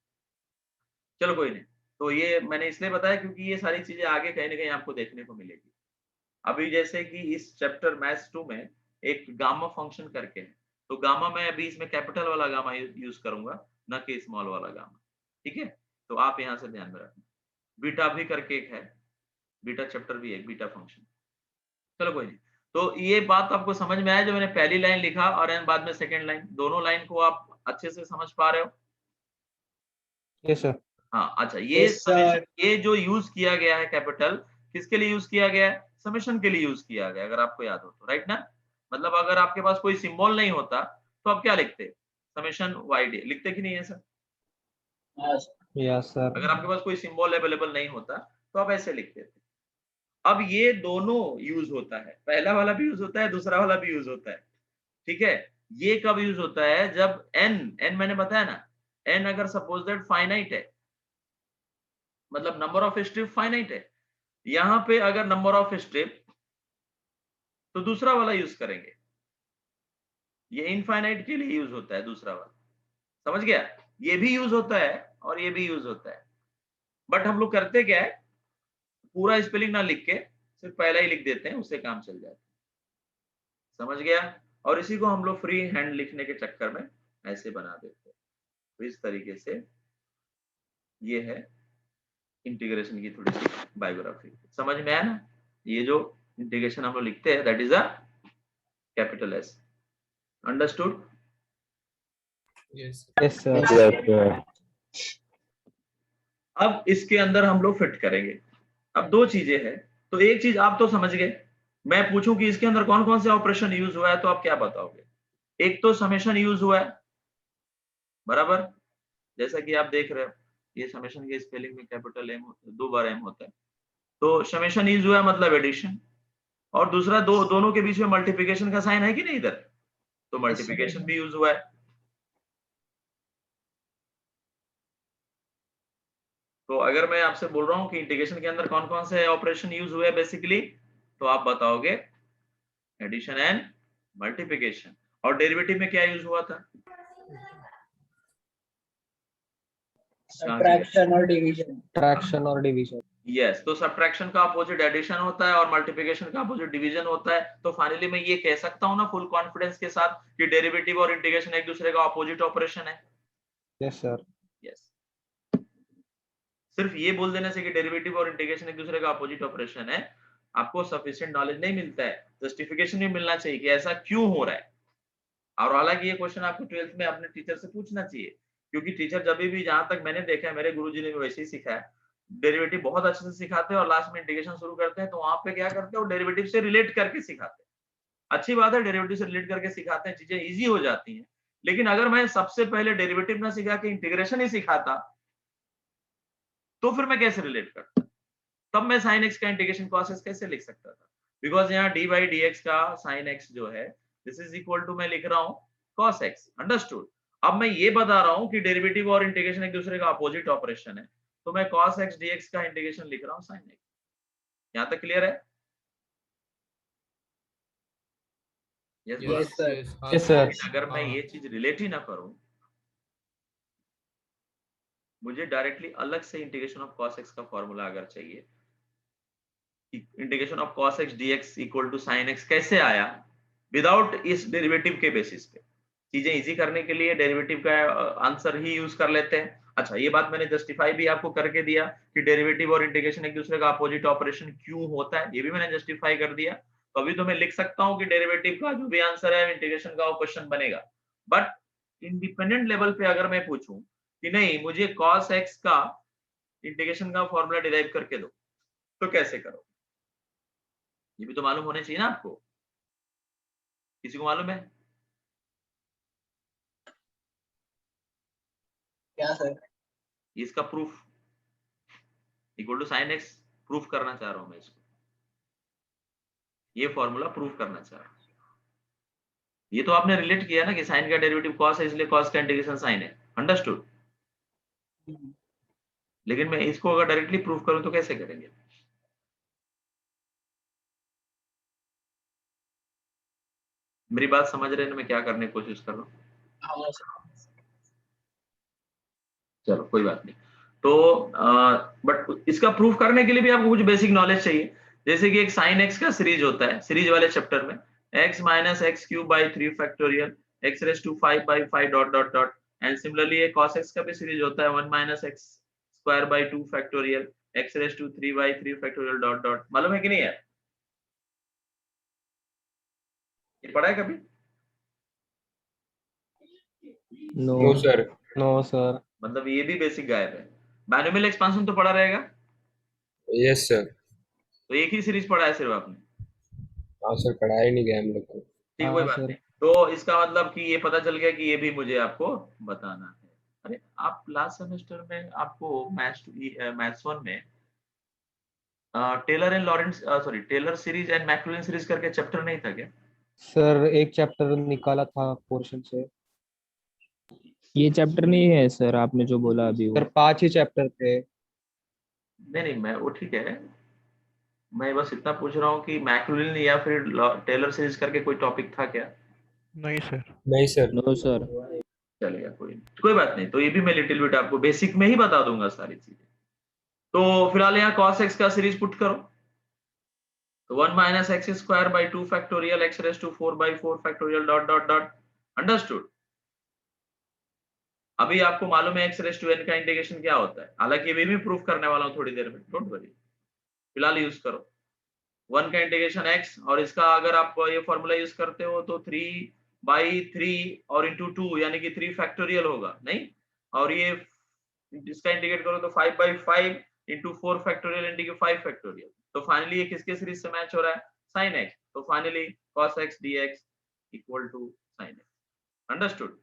A: चलो कोई नहीं, तो ये मैंने इसलिए बताया क्योंकि ये सारी चीजें आगे कहीं ना कहीं आपको देखने को मिलेगी। अभी जैसे कि इस चैप्टर मैथ्स 2 में एक गामा फंक्शन करके है, तो गामा मैं अभी इसमें कैपिटल वाला गामा यूज करूंगा, न कि स्मॉल वाला गामा, ठीक है? तो आप यहाँ से ध्यान में रखना। बीटा भी करके एक है, बीटा चैप्टर भी है, बीटा फंक्शन। चलो कोई नहीं, तो ये बात आपको समझ में आया जो मैंने पहली लाइन लिखा और बाद में सेकंड लाइन, दोनों लाइन को आप अच्छे से समझ पा रहे हो?
D: Yes sir.
A: हाँ अच्छा, ये
B: Yes, sir.
A: ये जो यूज किया गया है कैपिटल, किसके लिए यूज किया गया है? समेशन के लिए यूज किया गया, अगर आपको याद हो तो, राइट ना? मतलब अगर आपके पास कोई सिंबल नहीं होता तो आप क्या लिखते? समेशन वाईडी लिखते कि नहीं है सर?
D: Yes sir.
A: अगर आपके पास कोई सिंबल अवेलेबल नहीं होता तो आप ऐसे लिखते थे। अब ये दोनों यूज होता है, पहला वाला भी यूज होता है, दूसरा वाला भी यूज होता है, ठीक है? ये कब यूज होता है? जब n मैंने बताया ना, n अगर सपोज दैट फाइनाइट है, मतलब नंबर ऑफ स्ट्रिप फाइनाइट है, यहां पे अगर नंबर ऑफ स्ट्रिप, तो दूसरा वाला यूज करेंगे। ये इनफाइनाइट के लिए यूज होता है दूसरा वाला, समझ गया? ये भी यूज होता है और ये भी यूज होता है, बट हम लोग करते क्या है, पूरा स्पेलिंग ना लिख के सिर्फ पहला ही लिख देते हैं, उससे काम चल जाता है, समझ गया? और इसी को हम लोग फ्री हैंड लिखने के चक्कर में ऐसे बना देते हैं। तो इस तरीके से ये है इंटीग्रेशन की थोड़ी सी बायोग्राफी, समझ में आया ना? ये जो इंटीग्रेशन हम लोग लिखते हैं that is a capital S, understood?
D: Yes sir.
A: अब इसके अंदर हम लोग फिट करेंगे। अब दो चीजें हैं, तो एक चीज आप तो समझ गए, मैं पूछूं कि इसके अंदर कौन कौन से ऑपरेशन यूज हुआ है तो आप क्या बताओगे? एक तो समेशन यूज हुआ है, बराबर, जैसा कि आप देख रहे हो ये समेशन के स्पेलिंग में कैपिटल एम, दो बार एम होता है, तो समेशन यूज हुआ है मतलब एडिशन। और दूसरा दोनों के बीच में मल्टीप्लिकेशन का साइन है कि नहीं इधर, तो मल्टीप्लिकेशन भी यूज हुआ है। तो अगर मैं आपसे बोल रहा हूं कि इंटीग्रेशन के अंदर कौन कौन से ऑपरेशन यूज हुए बेसिकली, तो आप बताओगे एडिशन एंड मल्टीप्लिकेशन। और डेरिवेटिव में क्या यूज हुआ था?
B: सब्ट्रैक्शन और डिवीजन।
D: सब्ट्रैक्शन और डिवीजन।
A: यस, तो सब्ट्रैक्शन का अपोजिट एडिशन होता है और मल्टीप्लिकेशन का अपोजिट डिवीजन होता है। तो फाइनली मैं ये कह सकता हूं ना फुल कॉन्फिडेंस के साथ कि डेरिवेटिव और इंटीग्रेशन एक दूसरे का अपोजिट ऑपरेशन है।
D: Yes sir.
A: यस, सिर्फ ये बोल देने से कि डेरिवेटिव और इंटीग्रेशन एक दूसरे का अपोजिट ऑपरेशन है, आपको सफिशिएंट नॉलेज नहीं मिलता है, जस्टिफिकेशन भी मिलना चाहिए कि ऐसा क्यों हो रहा है। और हालांकि ये क्वेश्चन आपको 12th में अपने टीचर से पूछना चाहिए, क्योंकि टीचर जब भी, जहां तक मैंने देखा है, मेरे गुरुजी ने भी वैसे ही सिखाया, डेरिवेटिव बहुत अच्छे से सिखाते हैं और लास्ट में इंटीग्रेशन शुरू करते हैं तो वहां पे क्या करते हैं, वो डेरिवेटिव से रिलेट करके सिखाते हैं। अच्छी बात है, डेरिवेटिव से रिलेट करके सिखाते हैं, चीजें इजी हो जाती हैं। लेकिन अगर मैं सबसे पहले डेरिवेटिव ना सिखा के इंटीग्रेशन ही सिखाता तो फिर मैं कैसे रिलेट करता? तब मैं sin x का इंटीग्रेशन cos x कैसे लिख सकता था? बिकॉज यहाँ dy dx का sin x जो है दिस इज इक्वल टू मैं लिख रहा हूँ cos x, अंडरस्टूड? अब मैं ये बता रहा हूँ कि डेरिवेटिव और इंटीग्रेशन एक दूसरे का अपोजिट ऑपरेशन है, तो मैं cos x dx का इंटीग्रेशन लिख रहा हूँ sin x। यहाँ तक क्लियर है?
B: Yes sir.
D: Yes sir.
A: अगर मैं ये चीज रिलेट ही ना करूं, मुझे डायरेक्टली अलग से इंटीग्रेशन ऑफ cos x का फॉर्मूला अगर चाहिए, integration of cos x dx equal to sin x कैसे आया विदाउट इस डेरिवेटिव के बेसिस पे, चीजें इजी करने के लिए डेरिवेटिव का आंसर ही यूज कर लेते हैं। अच्छा, ये बात मैंने जस्टिफाई भी आपको करके दिया कि डेरिवेटिव और इंटीग्रेशन एक दूसरे का अपोजिट ऑपरेशन क्यों होता है, ये भी मैंने जस्टिफाई कर दिया। तो अभी तो मैं लिख सकता हूँ कि डेरिवेटिव का जो भी आंसर है इंटीग्रेशन का वो क्वेश्चन बनेगा, बट इंडिपेंडेंट लेवल पे अगर मैं पूछूं कि नहीं मुझे cos x का इंटीग्रेशन का फॉर्मूला डिराइव करके दो, तो कैसे करो? ये भी तो मालूम होना चाहिए ना आपको। किसी को मालूम है?
B: क्या सर?
A: इसका proof equal to sine X proof करना चाह रहा हूं मैं इसको, ये फॉर्मूला प्रूफ करना चाह रहा हूं। ये तो आपने रिलेट किया ना कि साइन का डेरिवेटिव कॉस है इसलिए कॉस का इंटीग्रेशन साइन है, अंडरस्टूड। लेकिन मैं इसको अगर डायरेक्टली प्रूफ करूं तो कैसे करेंगे? मेरी बात समझ रहे हैं ना मैं क्या करने की कोशिश कर रहा हूँ?
B: हाँ सर।
A: चलो कोई बात नहीं। तो बट इसका प्रूफ करने के लिए भी आपको कुछ बेसिक नॉलेज चाहिए। जैसे कि एक साइन एक्स का सीरीज होता है, सीरीज वाले चैप्टर में x माइनस X cube by 3 factorial x raise to 5 by 5 dot dot dot. And similarly एक cos x का भी सीरीज होता है 1 minus X square by 2 factorial x raise to 3 by 3 factorial dot dot. मालूम है कि नहीं है? ये पढ़ा है कभी?
D: No sir, no sir.
A: मतलब ये भी बेसिक गायब है। बायनोमियल एक्सपांशन तो पढ़ा रहेगा,
D: यस सर।
A: तो एक ही सीरीज पढ़ा है सिर्फ आपने।
D: हाँ सर, पढ़ाई नहीं गया हम लोग को।
A: ठीक, कोई बात नहीं। तो इसका मतलब कि ये पता चल गया कि ये भी मुझे आपको बताना है। अरे आप लास्ट सेमेस्टर में आपको मैथ्स 1 में Taylor and Lawrence sorry Taylor series and Maclaurin series करके चैप्टर नहीं था क्या?
D: सर एक चैप्टर निकाला था पोर्शन से।
E: ये चैप्टर नहीं है सर, आपने जो बोला अभी वो।
D: सर 5 ही चैप्टर थे।
A: नहीं नहीं, मैं वो ठीक है, मैं बस इतना पूछ रहा हूँ कि मैक्लॉरिन या फिर टेलर सीरीज करके कोई टॉपिक था क्या?
E: नहीं सर। No sir.
A: चलेगा, कोई बात नहीं। तो ये भी मैं लिटिल बिट आपको बेसिक में ही बता दूंगा सारी चीजें। तो फिलहाल यहाँ cos x का सीरीज पुट करो, तो 1 minus X square by 2 factorial x raise to 4 by 4 factorial dot dot dot. Understood? अभी आपको मालूम है x रेज टू n का इंटीग्रेशन क्या होता है, हालांकि ये भी प्रूफ करने वाला हूँ थोड़ी देर में, डोंट वरी। फिलहाल यूज करो 1 का इंटीग्रेशन x, और इसका अगर आप ये फॉर्मूला यूज करते हो तो 3 बाई 3 और इंटू 2 यानी कि 3 फैक्टोरियल होगा, नहीं? और ये इसका इंटीग्रेट करो तो 5 by 5 into 4 factorial into 5 factorial. तो फाइनली ये किसके सीरीज से मैच हो रहा है? Sine x। तो finally cos x dx equal to sine x। Understood?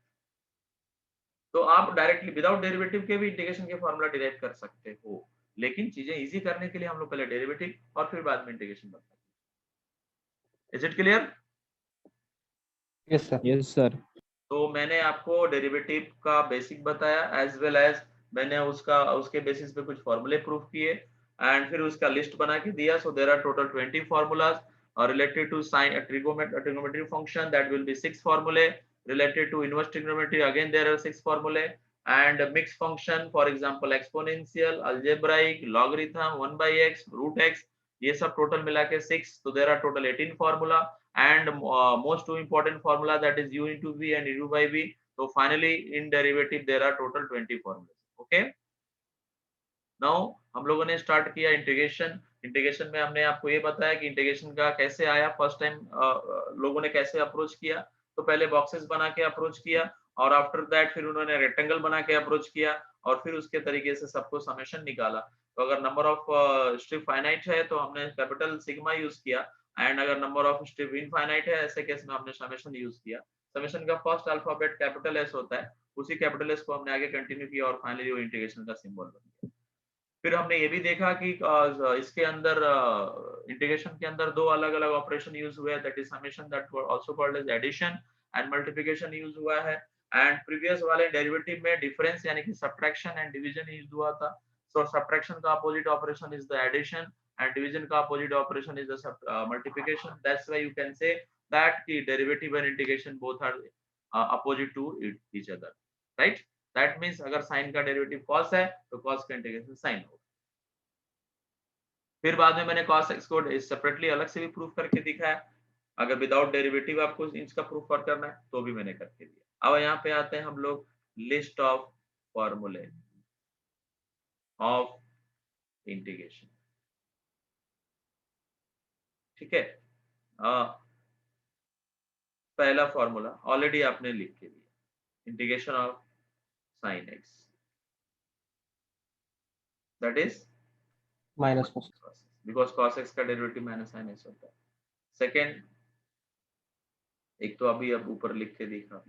A: तो आप डायरेक्टली विदाउट डेरिवेटिव के भी इंटीग्रेशन के फॉर्मूला डिराइव कर सकते हो, लेकिन चीजें इजी करने के लिए हम लोग पहले डेरिवेटिव और फिर बाद में इंटीग्रेशन बताते हैं। Is it clear?
D: Yes sir.
E: Yes sir.
A: तो मैंने आपको डेरिवेटिव का बेसिक बताया, एज वेल एज मैंने उसके बेसिस पे कुछ फॉर्मूले प्रूव किए एंड फिर उसका लिस्ट बना के दिया। So there are total 20 formulas related to sin trigonometry function, that will be 6 formulae. Related to inverse trigonometry, again there are 6 formulae. And mixed function, for example exponential, algebraic, logarithm, 1 by x, root x, ये सब total मिला के 6, तो there are total 18 formula. And most two important formula, that is u into v and u by v. So finally in derivative there are total 20 formulas. Okay, now हम लोगों ने start किया integration. Integration में हमने आपको ये बताया कि इंटीग्रेशन का कैसे आया, फर्स्ट टाइम लोगों ने कैसे अप्रोच किया। तो पहले बॉक्सेस बना के अप्रोच किया, और आफ्टर दैट फिर उन्होंने रेक्टेंगल बना के अप्रोच किया, और फिर उसके तरीके से सबको समेशन निकाला। तो अगर नंबर ऑफ स्ट्रिप फाइनाइट है तो हमने कैपिटल सिग्मा यूज किया, एंड अगर नंबर ऑफ स्ट्रिप इनफाइनाइट है ऐसे केस में हमने समेशन यूज किया। समेशन का फर्स्ट अल्फाबेट कैपिटल एस होता है, उसी कैपिटल एस को हमने आगे कंटिन्यू किया और फाइनली वो इंटीग्रेशन का सिंबल बन गया। फिर हमने ये भी देखा कि इसके अंदर इंटीग्रेशन के अंदर दो अलग अलग ऑपरेशन यूज हुए हैं, that is summation, that also called as addition, and multiplication use हुआ है। एंड प्रीवियस वाले डेरिवेटिव में डिफरेंस यानी कि सब्ट्रैक्शन एंड डिवीजन यूज हुआ था। सो सब्ट्रैक्शन का opposite operation is the addition, and division का opposite operation is the multiplication. That's why you can say that की derivative and integration both are opposite to each other, right? That means अगर sine का derivative cos है तो cos का integration sign होगा। फिर बाद में मैंने cos x को सेपरेटली अलग से भी प्रूफ करके दिखाया। अगर विदाउट डेरिवेटिव आपको इसका प्रूफ करना है तो भी मैंने करके दिया। अब यहाँ पे आते हैं हम लोग लिस्ट ऑफ फॉर्मूले ऑफ इंटीग्रेशन। ठीक है, पहला फॉर्मूला ऑलरेडी आपने लिख के दिया, integration of sine x that is
D: minus cos.
A: Because cos x का डेरिवेटिव माइनस साइन एक्स होता है। सेकेंड, एक तो अभी अब ऊपर लिख के दिखा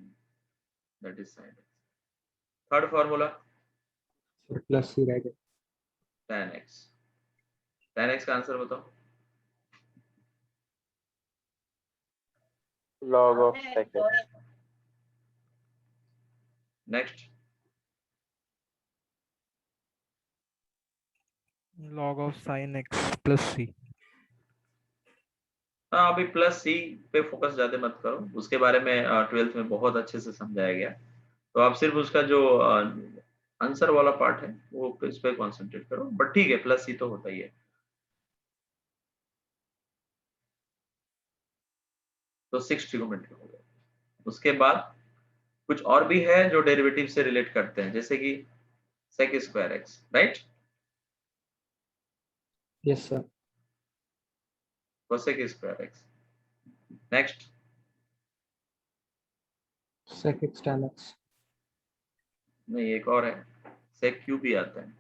A: that is sine x. Third formula
D: फिर प्लस c रह गया।
A: tan x। tan x का आंसर बताओ।
F: log of sec x,
A: next,
H: log of sin x plus c.
A: हाँ अभी प्लस सी पे फोकस ज्यादा मत करो, उसके बारे में 12th में बहुत अच्छे से समझाया गया। तो आप सिर्फ उसका जो आंसर वाला पार्ट है वो इस पे कॉन्सेंट्रेट करो, बट ठीक है प्लस सी तो होता ही है। तो 6 ट्रिगोनोमेट्री हो गया। उसके बाद कुछ और भी है जो डेरिवेटिव से रिलेट करते हैं, जैसे कि sec square x, right,
D: yes sir.
A: cosec square x. Next,
D: sec x tan x.
A: नहीं एक और है, sec क्यूब भी आता है।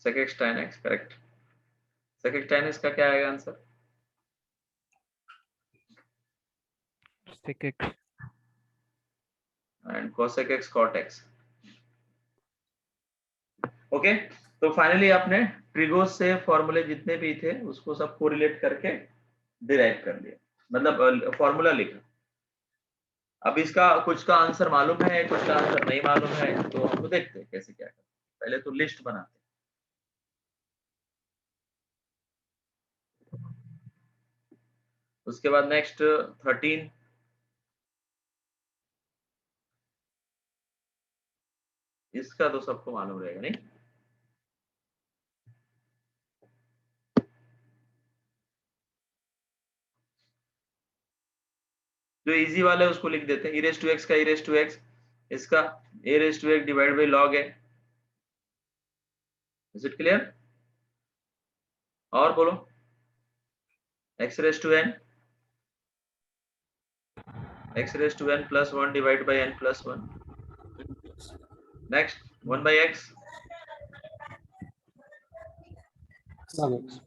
A: sec x tan x, correct. sec x tan x का क्या आएगा answer?
H: Sec x.
A: And cosec x cot x। Okay, तो फाइनली आपने ट्रिगोस से फॉर्मूले जितने भी थे उसको सब कोरिलेट करके डिराइव कर लिया, मतलब फॉर्मूला लिखा। अब इसका कुछ का आंसर मालूम है, कुछ का आंसर नहीं मालूम है, तो हमको देखते हैं कैसे क्या करते हैं। पहले तो लिस्ट बनाते हैं। उसके बाद नेक्स्ट 13, इसका तो सबको मालूम रहेगा नहीं? जो इजी वाला है उसको लिख देते हैं, e रेज़ टू x का e रेज़ टू x, इसका a raise to x divide by log है। Is it clear? और बोलो, x raise to n, x raise to n plus 1 divide by n plus 1। Next 1 by x,
D: log x.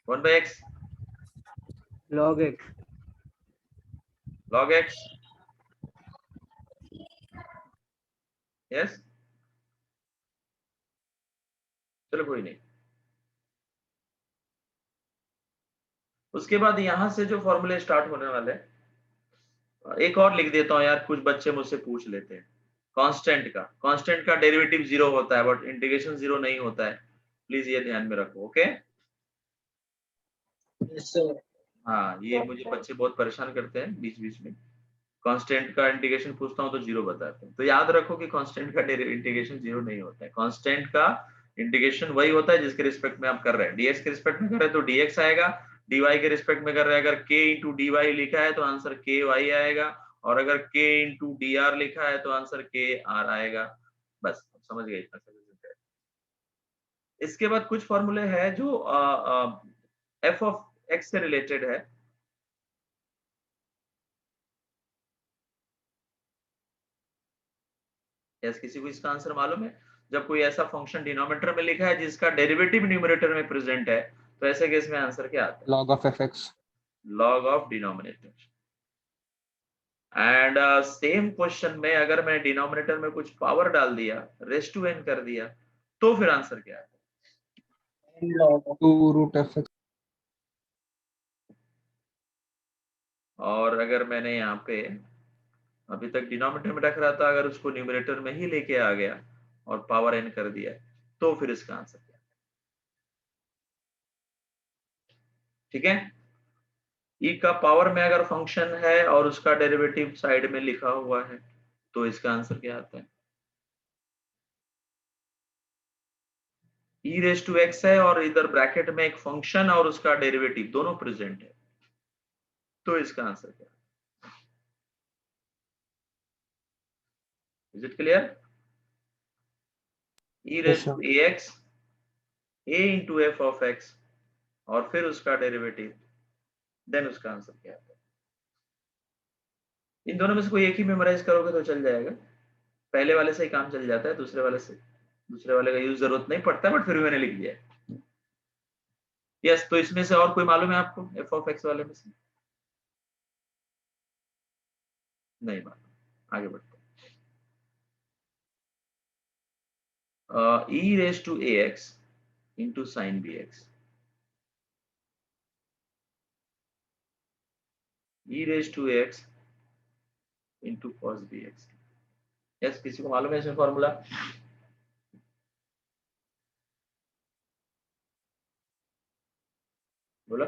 A: 1 by x,
B: log x,
A: log x, yes, चलो कोई नहीं। उसके बाद यहां से जो फॉर्मूले स्टार्ट होने वाले हैं, एक और लिख देता हूं यार, कुछ बच्चे मुझसे पूछ लेते हैं। कांस्टेंट का डेरिवेटिव 0 होता है बट इंटीग्रेशन 0 नहीं होता है, प्लीज ये ध्यान में रखो। ओके,
B: yes sir,
A: हाँ ये मुझे बच्चे बहुत परेशान करते हैं बीच बीच में, कांस्टेंट का इंटीग्रेशन पूछता हूं तो 0 बताते हैं। तो याद रखो कि कांस्टेंट का इंटीग्रेशन 0 नहीं होता है। कांस्टेंट का इंटीग्रेशन वही होता है जिसके रिस्पेक्ट में आप कर रहे हैं। dx के रिस्पेक्ट में कर रहे हैं तो dx आएगा, dy के रिस्पेक्ट में कर रहे हैं अगर k इंटू dy लिखा है तो आंसर ky आएगा, और अगर k इंटू dr लिखा है तो आंसर kr आएगा। बस समझ गए, इतना simple है। इसके बाद कुछ फॉर्मूले हैं जो f ऑफ x से रिलेटेड है। यस, किसी को इसका आंसर मालूम है? जब कोई ऐसा फंक्शन डिनोमिनेटर में लिखा है जिसका डेरिवेटिव न्यूमरेटर में प्रेजेंट है, तो ऐसे केस में आंसर क्या आता है?
D: log of fx.
A: log of denominator. And same question में अगर मैं डिनोमिनेटर में कुछ पावर डाल दिया, रेज़ टू n कर दिया, तो फिर आंसर क्या है?
B: log of
D: 2 root fx.
A: और अगर मैंने यहाँ पे अभी तक डिनोमिनेटर में रख रहा था, अगर उसको न्यूमरेटर में ही लेके आ गया और पावर n कर दिया, तो फिर इसका आंसर क्या है? ठीक है, e का पावर में अगर फंक्शन है और उसका डेरिवेटिव साइड में लिखा हुआ है, तो इसका आंसर क्या आता है? e रेज़ टू x है और इधर ब्रैकेट में एक फंक्शन और उसका डेरिवेटिव दोनों प्रेजेंट है, तो इसका आंसर क्या है? Is it clear? e raise to A X a into F of X और फिर उसका डेरिवेटिव, देन उसका आंसर क्या आता है। इन दोनों में से कोई एक ही मेमोराइज करोगे तो चल जाएगा, पहले वाले से ही काम चल जाता है, दूसरे वाले का यूज जरूरत नहीं पड़ता है, बट फिर भी मैंने लिख दिया। यस, तो इसमें से और कोई मालूम है आपको एफ ऑफ एक्स वाले में से? नहीं मालूम, आगे बढ़ते हैं। e raise to A X into sine B X, e raise to A X into cos B X. Yes, किसी को मालूम है इसमें फॉर्मूला? बोला।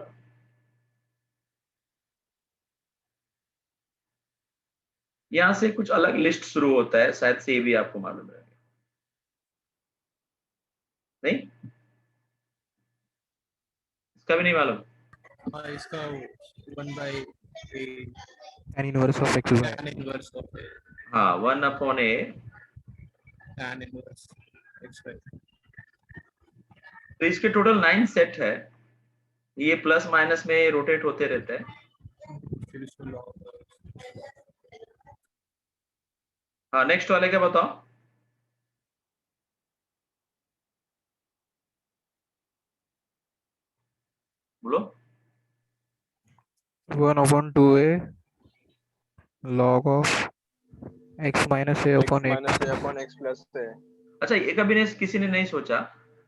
A: यहां से कुछ अलग लिस्ट शुरू होता है, शायद से ये भी आपको मालूम है। नहीं, इसका भी नहीं मालूम।
D: इसका 1/a
H: tan inverse of x by
D: tan inverse of a
A: हाँ, 1/a
D: tan inverse x by
A: तो इसके टोटल 9 सेट है, ये प्लस माइनस में रोटेट होते रहते हैं।
D: फिर इसको log
A: हाँ, नेक्स्ट वाले क्या बताओ, बोलो।
H: 1/2a log of x minus a
G: x
H: upon x.
G: minus a upon x plus a।
A: अच्छा, ये कभी नहीं किसी ने नहीं सोचा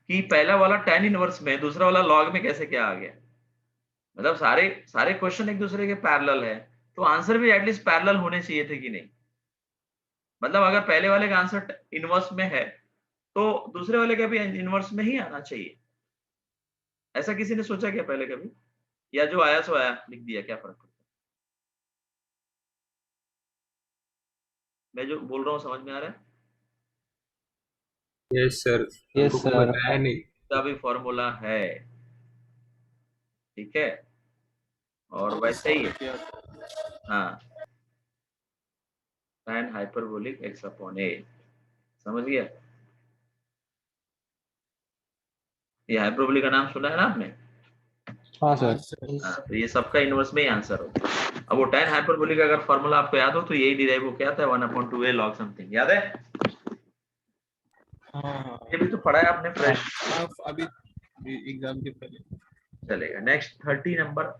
A: कि पहला वाला tan इनवर्स में दूसरा वाला log में कैसे क्या आ गया? मतलब सारे सारे क्वेश्चन एक दूसरे के पैरेलल है, तो आंसर भी एटलीस्ट पैरेलल होने चाहिए थे कि नहीं? मतलब अगर पहले वाले का आंसर इनवर्स में है तो दूसरे वाले का भी इनवर्स में ही आना चाहिए। ऐसा किसी ने सोचा क्या पहले कभी? या जो आया सो आया, लिख दिया, क्या फर्क पड़ता है? मैं जो बोल रहा हूँ समझ में आ रहा है?
D: yes sir
E: Yes,
D: हमको
E: sir.
D: बताया नहीं।
A: इसका भी फॉर्मूला है, ठीक है, और वैसे ही हाँ, tan hyperbolic x upon a, समझ गया? ये हाइपरबोलिक का नाम सुना है ना आपने?
D: हाँ
E: हाँ सर।
D: sir
A: हाँ, तो ये सबका इनवर्स में ही आंसर होता है। अब वो tan हाइपरबोलिक का अगर फॉर्मूला आपको याद हो तो यही डिराइव हो क्या था, 1/2a log समथिंग, याद है?
D: हाँ
A: ये भी तो पढ़ा है आपने फ्रेश।
D: हाँ अभी एग्जाम के पहले।
A: चलेगा। नेक्स्ट 30 नंबर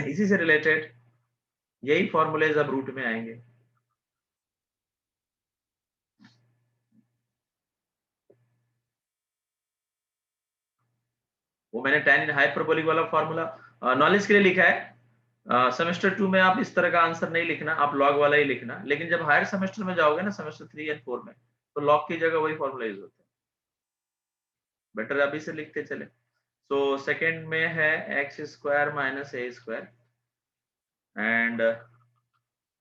A: इसी से रिलेटेड, यही फॉर्मूलेज अब रूट में आएंगे। वो मैंने tan हाइपरबोलिक वाला फॉर्मूला नॉलेज के लिए लिखा है। सेमेस्टर 2 में आप इस तरह का आंसर नहीं लिखना, आप लॉग वाला ही लिखना, लेकिन जब हायर सेमेस्टर में जाओगे ना, सेमेस्टर 3 एंड 4 में, तो लॉग की जगह वही फॉर्मूला यूज होता है। बेटर अभी से लिखते चले। सो सेकंड में है x square minus A square and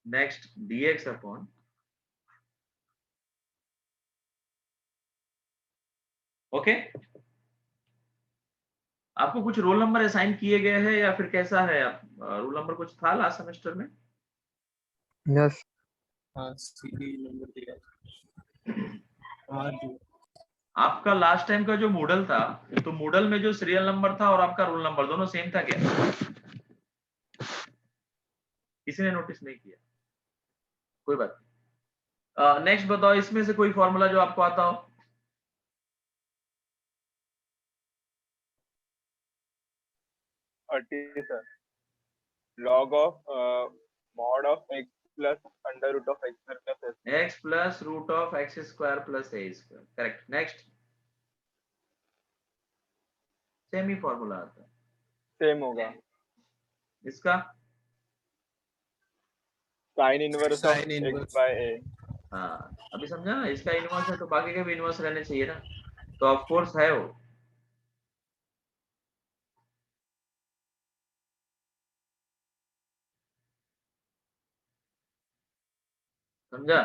A: next dx upon okay. आपको कुछ रोल नंबर असाइन किए गए हैं या फिर कैसा है? आप रोल नंबर कुछ था लास्ट सेमेस्टर में?
F: यस
D: हाँ सीधी नंबर दिया। हाँ जी
A: आपका लास्ट टाइम का जो मूडल था, तो मूडल में जो सीरियल नंबर था और आपका रोल नंबर दोनों सेम था क्या? किसी ने नोटिस नहीं किया? कोई बात नहीं। नेक्स्ट बताओ, इसमें से कोई फॉर्मूला जो आपको आता हो।
G: Sir log of mod of x plus under root of x square plus s।
A: x plus root of X square plus A square, correct. Next same ही फॉर्मूला आता है
G: सेम होगा
A: इसका।
G: sin inverse of
D: sine
G: x
D: inverse
G: by a।
A: हाँ, अभी समझा ना, इसका इनवर्स है तो बाकी के भी इनवर्स रहने चाहिए ना, तो ऑफ कोर्स है वो। समझा?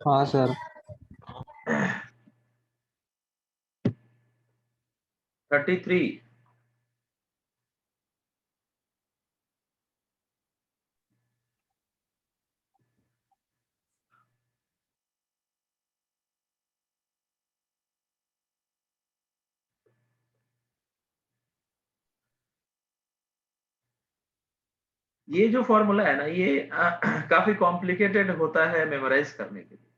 E: हाँ सर।
A: 33 ये जो फॉर्मूला है ना, ये काफी कॉम्प्लिकेटेड होता है मेमोराइज करने के लिए।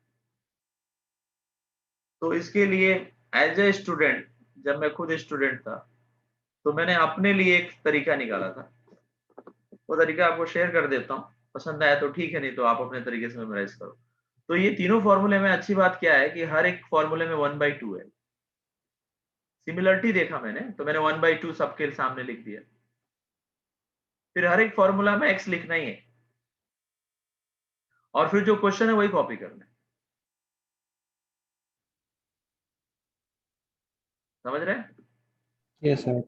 A: तो इसके लिए एज ए स्टूडेंट, जब मैं खुद स्टूडेंट था, तो मैंने अपने लिए एक तरीका निकाला था। वो तरीका आपको शेयर कर देता हूँ, पसंद आया तो ठीक है, नहीं तो आप अपने तरीके से मेमोराइज करो। तो ये तीनों फॉर्मूले में अच्छी बात क्या है कि हर एक फॉर्मूले में 1/2 है। सिमिलरिटी देखा मैंने, तो मैंने 1/2 सबके सामने लिख दिया। फिर हर एक फॉर्मूला में x लिखना ही है, और फिर जो क्वेश्चन है वही कॉपी करना है। समझ रहे हैं?
D: Yes, sir.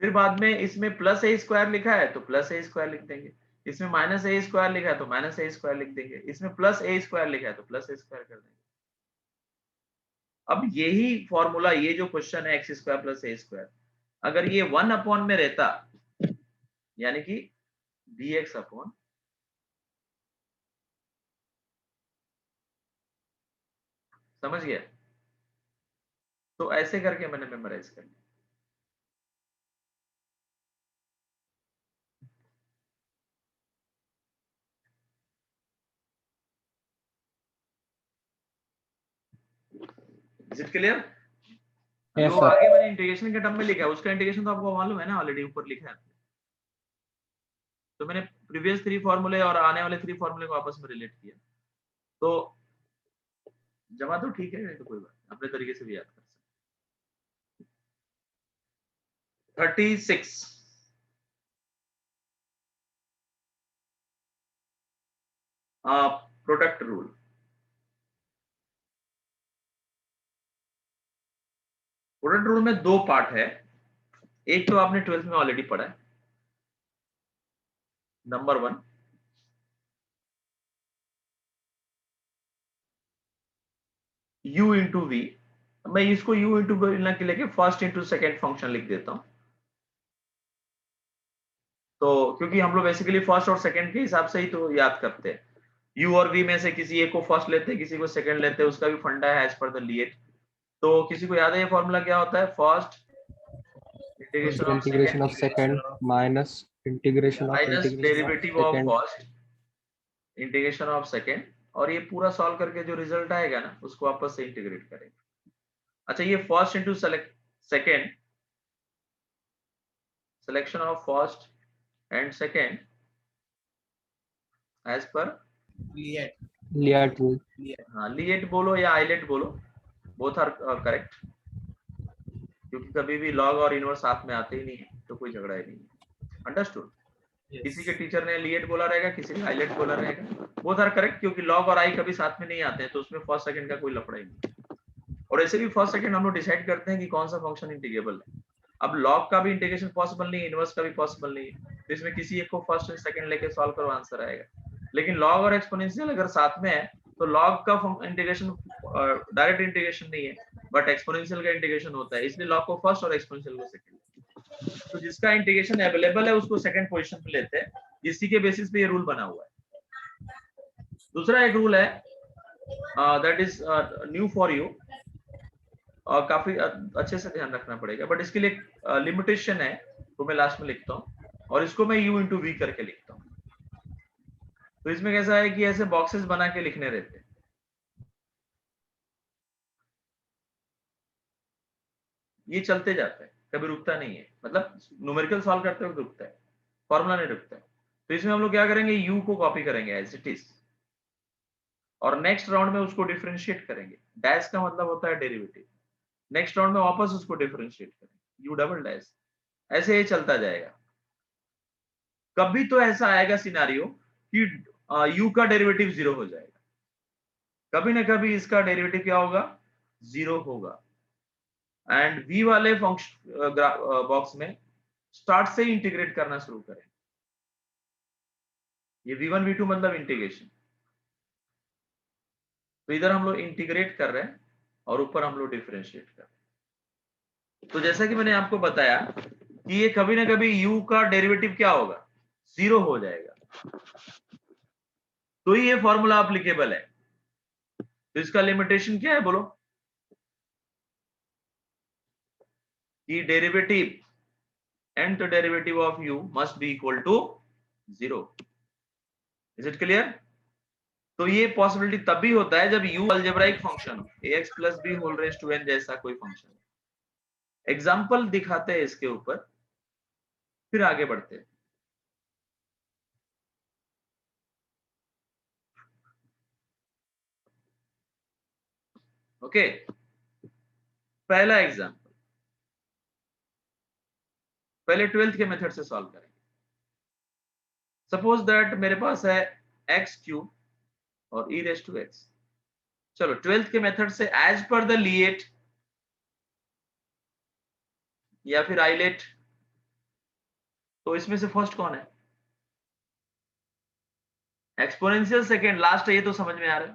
A: फिर बाद में इसमें +a² लिखा है तो +a² लिख देंगे, इसमें -a² लिखा है तो -a² लिख देंगे, इसमें +a² लिखा है तो +a² कर देंगे। अब यही फॉर्मूला, ये जो क्वेश्चन है x² + a², अगर ये 1 में रहता, यानी कि dx अपॉन समझ गया? तो ऐसे करके मैंने मेमोराइज कर लिया। Is it clear?
D: Yes,
A: जो
D: sir.
A: आगे मैंने इंटीग्रेशन के टर्म में लिखा है, उसका इंटीग्रेशन तो आपको मालूम है ना, ऑलरेडी ऊपर लिखा है। तो मैंने प्रीवियस 3 फॉर्मूले और आने वाले 3 फॉर्मूले को आपस में रिलेट किया। तो जमा तो ठीक है, नहीं तो कोई बात नहीं, अपने तरीके से भी याद कर सकते। 36 प्रोडक्ट रूल। प्रोडक्ट रूल में 2 पार्ट है। एक तो आपने 12th में ऑलरेडी पढ़ा है, नंबर 1, u इंटू वी। मैं इसको u इंटू वी ना के लेके फर्स्ट इंटू सेकेंड फंक्शन लिख देता हूं। तो क्योंकि हम लोग बेसिकली फर्स्ट और सेकेंड के हिसाब से ही तो याद करते हैं, u और v में से किसी एक को फर्स्ट लेते हैं, किसी को सेकेंड लेते हैं, उसका भी फंडा है एज पर द लीएट। तो किसी को याद है ये फॉर्मूला क्या होता है? First
D: Integration of second minus integration of
A: minus derivative of
D: second.
A: First integration of second, और ये पूरा सॉल्व करके जो रिजल्ट आएगा ना, उसको आपस से इंटीग्रेट करेंगे। अच्छा, ये first into second, selection of first and second as पर
D: Liat rule.
A: हाँ, लीएट बोलो या आइलेट बोलो, बोथ आर करेक्ट, क्योंकि कभी भी लॉग और इनवर्स साथ में आते ही नहीं है, तो कोई झगड़ा ही नहीं है। अंडरस्टूड? किसी के टीचर ने लीएट बोला रहेगा, किसी ने आइलेट बोला रहेगा, बोथ आर करेक्ट, क्योंकि लॉग और आई कभी साथ में नहीं आते हैं, तो उसमें फर्स्ट सेकंड का कोई लफड़ा ही नहीं। और ऐसे भी फर्स्ट सेकंड हम लोग डिसाइड करते हैं कि कौन सा फंक्शन इंटीग्रेबल है। अब लॉग का भी इंटीग्रेशन पॉसिबल नहीं है, इनवर्स का भी पॉसिबल नहीं है, तो इसमें किसी एक को फर्स्ट और सेकंड लेके सॉल्व करो, आंसर आएगा। लेकिन लॉग और एक्सपोनेंशियल अगर साथ में है, तो लॉग का इंटीग्रेशन डायरेक्ट इंटीग्रेशन नहीं है, बट एक्सपोनेंशियल का इंटीग्रेशन होता है, इसलिए लॉग को फर्स्ट और एक्सपोनेंशियल को सेकंड। तो जिसका इंटीग्रेशन अवेलेबल है उसको सेकंड पोजीशन पे लेते हैं, इसी के बेसिस पे ये रूल बना हुआ है। दूसरा एक रूल है that is new for you, और काफी अच्छे से ध्यान रखना पड़ेगा, बट इसके लिए लिमिटेशन है, तो मैं लास्ट में लिखता हूँ, और इसको मैं u इंटू वी करके लिखता हूँ। तो इसमें कैसा है कि ऐसे बॉक्सेस बना के लिखने रहते हैं, ये चलते जाता है, कभी रुकता नहीं है, मतलब न्यूमेरिकल सॉल्व करते वक्त रुकता है, फॉर्मूला नहीं रुकता है। तो इसमें हम लोग क्या करेंगे, u को कॉपी करेंगे एज इट इज, और नेक्स्ट राउंड में उसको डिफरेंशिएट करेंगे। डैश का मतलब होता है डेरिवेटिव, नेक्स्ट राउंड में वापस उसको डिफरेंशिएट करेंगे, u डबल डैश, ऐसे ही चलता जाएगा। कभी तो ऐसा आएगा सिनारियो कि u का डेरिवेटिव 0 हो जाएगा, कभी ना कभी इसका डेरिवेटिव क्या होगा, 0 होगा। एंड v वाले फंक्शन बॉक्स में स्टार्ट से ही इंटीग्रेट करना शुरू करें। ये v1 v2 मतलब इंटीग्रेशन, तो इधर हम लोग इंटीग्रेट कर रहे हैं और ऊपर हम लोग डिफरेंशिएट कर रहे हैं। तो जैसा कि मैंने आपको बताया कि ये कभी ना कभी u का डेरिवेटिव क्या होगा, 0 हो जाएगा, तो ये फॉर्मूला एप्लीकेबल है। तो इसका लिमिटेशन क्या है बोलो, कि derivative nth derivative of u must be equal to 0. Is it clear? तो ये पॉसिबिलिटी तभी होता है जब u अलजेब्राइक फंक्शन हो, ax plus b whole raise to n जैसा कोई फंक्शन। एग्जांपल दिखाते हैं इसके ऊपर, फिर आगे बढ़ते हैं। ओके, पहला एग्जांपल, पहले 12th के मेथड से सॉल्व करेंगे। सपोज दैट मेरे पास है एक्स क्यूब और e रेज टू एक्स। चलो 12th के मेथड से एज पर द लीएट या फिर आइलेट, तो इसमें से फर्स्ट कौन है? एक्सपोनेंशियल सेकेंड लास्ट है, ये तो समझ में आ रहा है,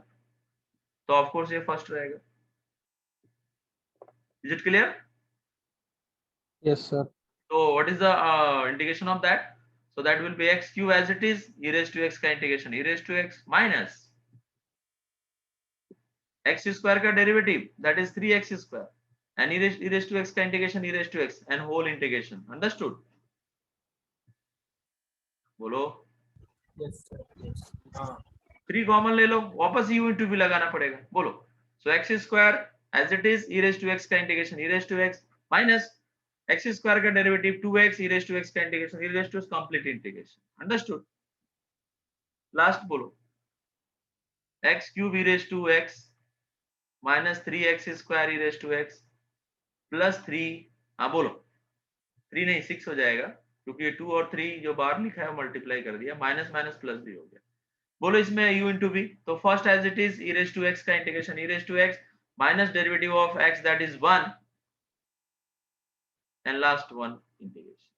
A: तो ऑफ कोर्स ये फर्स्ट रहेगा। Is it clear?
D: Yes, sir.
A: So what is the integration of that? So that will be x cube as it is, e raised to x का integration e raised to x minus x square का derivative, that is 3x square, and e raised to x का integration e raised to x and whole integration. Understood? बोलो।
B: Yes, sir. Yes.
A: 3 common ले लो, वापस u into v लगाना पड़ेगा। बोलो। So x square as it is, e raised to x का integration e raised to x minus x square का derivative 2x e raised to x का integration e raised to x complete integration. Understood? Last बोलो, x cube e raised to x minus 3x square e raised to x plus 3, हाँ बोलो, 3 नहीं 6 हो जाएगा, क्योंकि ये 2 और 3 जो बाहर लिखा है मल्टीप्लाई कर दिया, माइनस माइनस प्लस भी हो गया। बोलो इसमें u into v, तो first as it is e raised to x का integration e raised to x minus derivative of x that is 1 and last one integration.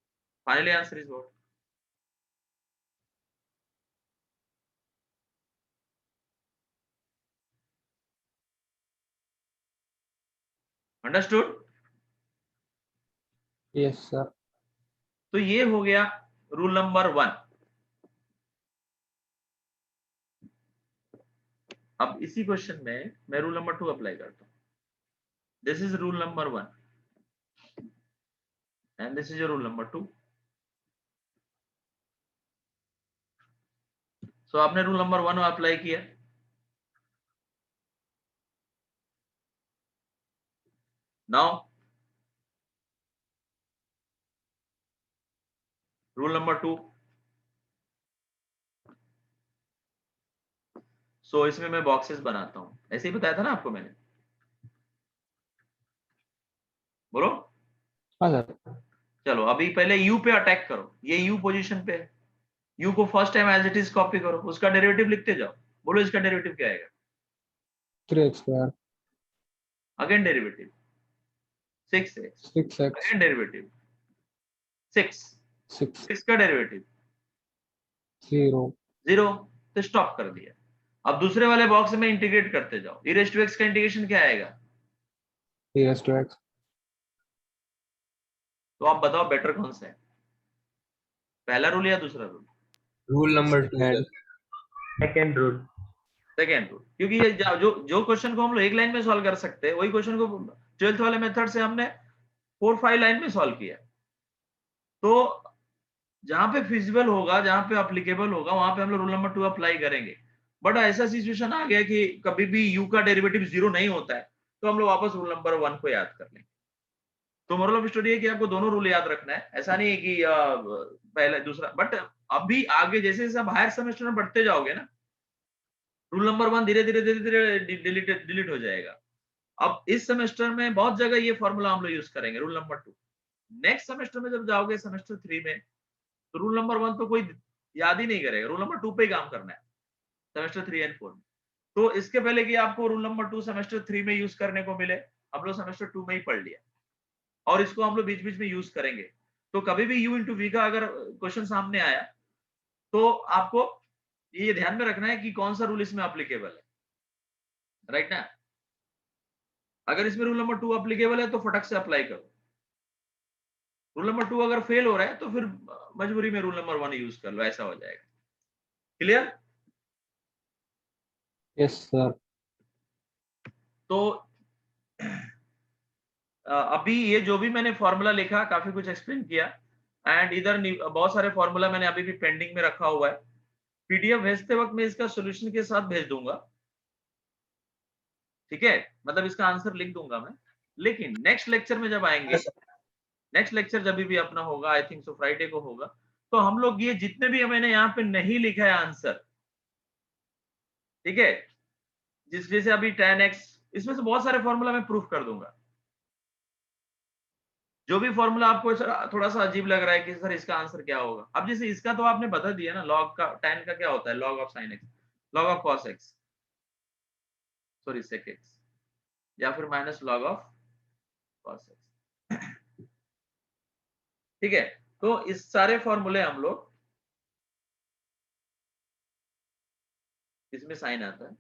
A: Finally answer is what? Understood?
D: Yes, sir.
A: तो ये हो गया rule number 1। अब इसी question में मैं rule number 2 apply करता हूं। This is rule number 1 and this is your rule number 2. So आपने रूल नंबर 1 अप्लाई किया, नाउ रूल नंबर 2। सो इसमें मैं बॉक्सेस बनाता हूं, ऐसे ही बताया था ना आपको मैंने। बोलो।
D: हाँ सर।
A: चलो अभी पहले u पे अटैक करो, ये u पोजीशन पे है, u को first time as it is copy करो, उसका डेरिवेटिव लिखते जाओ। बोलो इसका डेरिवेटिव क्या आएगा?
D: 3x square.
A: Again derivative 6x,
D: 6x.
A: Again derivative 6,
D: 6.
A: 6 का डेरिवेटिव
D: 0.
A: तो स्टॉप कर दिया। अब दूसरे वाले बॉक्स में इंटीग्रेट करते जाओ, e raised to x का इंटीग्रेशन क्या आएगा?
D: e raised to x.
A: तो आप बताओ बेटर कौन सा है, पहला रूल या दूसरा rule?
B: Rule number 2.
D: And
B: Second rule.
A: Second rule, क्योंकि ये जो क्वेश्चन को हम लोग एक लाइन में सॉल्व कर सकते हैं, वही क्वेश्चन को 12th वाले मेथड से हमने 4-5 लाइन में सॉल्व किया। तो जहां पे फिजिबल होगा, जहां पे अप्लीकेबल होगा, वहां पे हम लोग रूल नंबर 2 अप्लाई करेंगे। बट ऐसा सिचुएशन आ गया कि कभी भी u का डेरिवेटिव 0 नहीं होता है, तो हम लोग वापस रूल नंबर 1 को याद कर लेंगे। तो मोरल ऑफ स्टोरी है कि आपको दोनों रूल याद रखना है, ऐसा नहीं है कि पहले दूसरा। बट अभी आगे जैसे जैसे आप हायर सेमेस्टर में बढ़ते जाओगे ना, रूल नंबर 1 धीरे धीरे डिलीट हो जाएगा। अब इस सेमेस्टर में बहुत जगह ये फॉर्मूला हम लोग यूज करेंगे, रूल नंबर 2। नेक्स्ट सेमेस्टर में जब जाओगे सेमेस्टर 3 में, तो रूल नंबर 1 तो कोई याद ही नहीं करेगा, रूल नंबर 2 पे ही काम करना है सेमेस्टर 3 एंड 4 में। तो इसके पहले कि आपको रूल नंबर 2 सेमेस्टर 3 में यूज करने को मिले, हम लोग सेमेस्टर 2 में ही पढ़ लिया, और इसको हम लोग बीच बीच में यूज करेंगे। तो कभी भी u into v का अगर क्वेश्चन सामने आया, तो आपको ये ध्यान में रखना है कि कौन सा रूल इसमें एप्लीकेबल है, राइट ना? अगर इसमें रूल नंबर 2 एप्लीकेबल है तो फटक से अप्लाई करो। रूल नंबर 2 अगर फेल हो रहा है तो फिर मजबूरी में रूल नंबर 1 यूज कर लो, ऐसा हो जाएगा। क्लियर?
D: yes, sir.
A: तो अभी ये जो भी मैंने फॉर्मूला लिखा, काफी कुछ एक्सप्लेन किया, एंड इधर बहुत सारे फॉर्मूला मैंने अभी भी पेंडिंग में रखा हुआ है, पीडीएफ भेजते वक्त मैं इसका सॉल्यूशन के साथ भेज दूंगा, ठीक है, मतलब इसका आंसर लिख दूंगा मैं। लेकिन नेक्स्ट लेक्चर में जब आएंगे, नेक्स्ट लेक्चर जब भी अपना होगा, आई थिंक सो फ्राइडे को होगा, तो हम लोग ये जितने भी मैंने यहाँ पे नहीं लिखा है आंसर, ठीक है, जैसे अभी tan x, इसमें से बहुत सारे फॉर्मूला मैं प्रूफ कर दूंगा। जो भी फॉर्मूला आपको थोड़ा सा अजीब लग रहा है कि सर इसका आंसर क्या होगा, अब जैसे इसका तो आपने बता दिया ना, log का tan का क्या होता है, log of sin x, log of cos x, sorry sec x, या फिर minus log of cos x, ठीक है। तो इस सारे फॉर्मूले हम लोग, इसमें साइन आता है,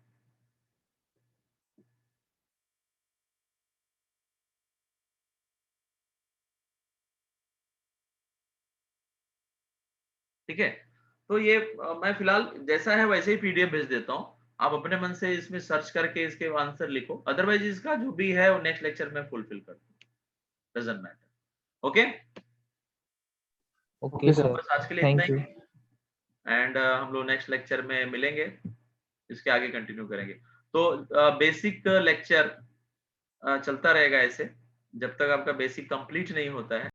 A: ठीक है। तो ये मैं फिलहाल जैसा है वैसे ही पीडीएफ भेज देता हूँ, आप अपने मन से इसमें सर्च करके इसके आंसर लिखो, अदरवाइज इसका जो भी है वो नेक्स्ट लेक्चर में फुलफिल कर दूँ, doesn't matter. Okay
F: okay sir,
A: बस आज के लिए इतना
F: थैंक यू।
A: ही, एंड हम लोग नेक्स्ट लेक्चर में मिलेंगे, इसके आगे कंटिन्यू करेंगे। तो बेसिक लेक्चर चलता रहेगा ऐसे, जब तक आपका बेसिक कंप्लीट नहीं होता है।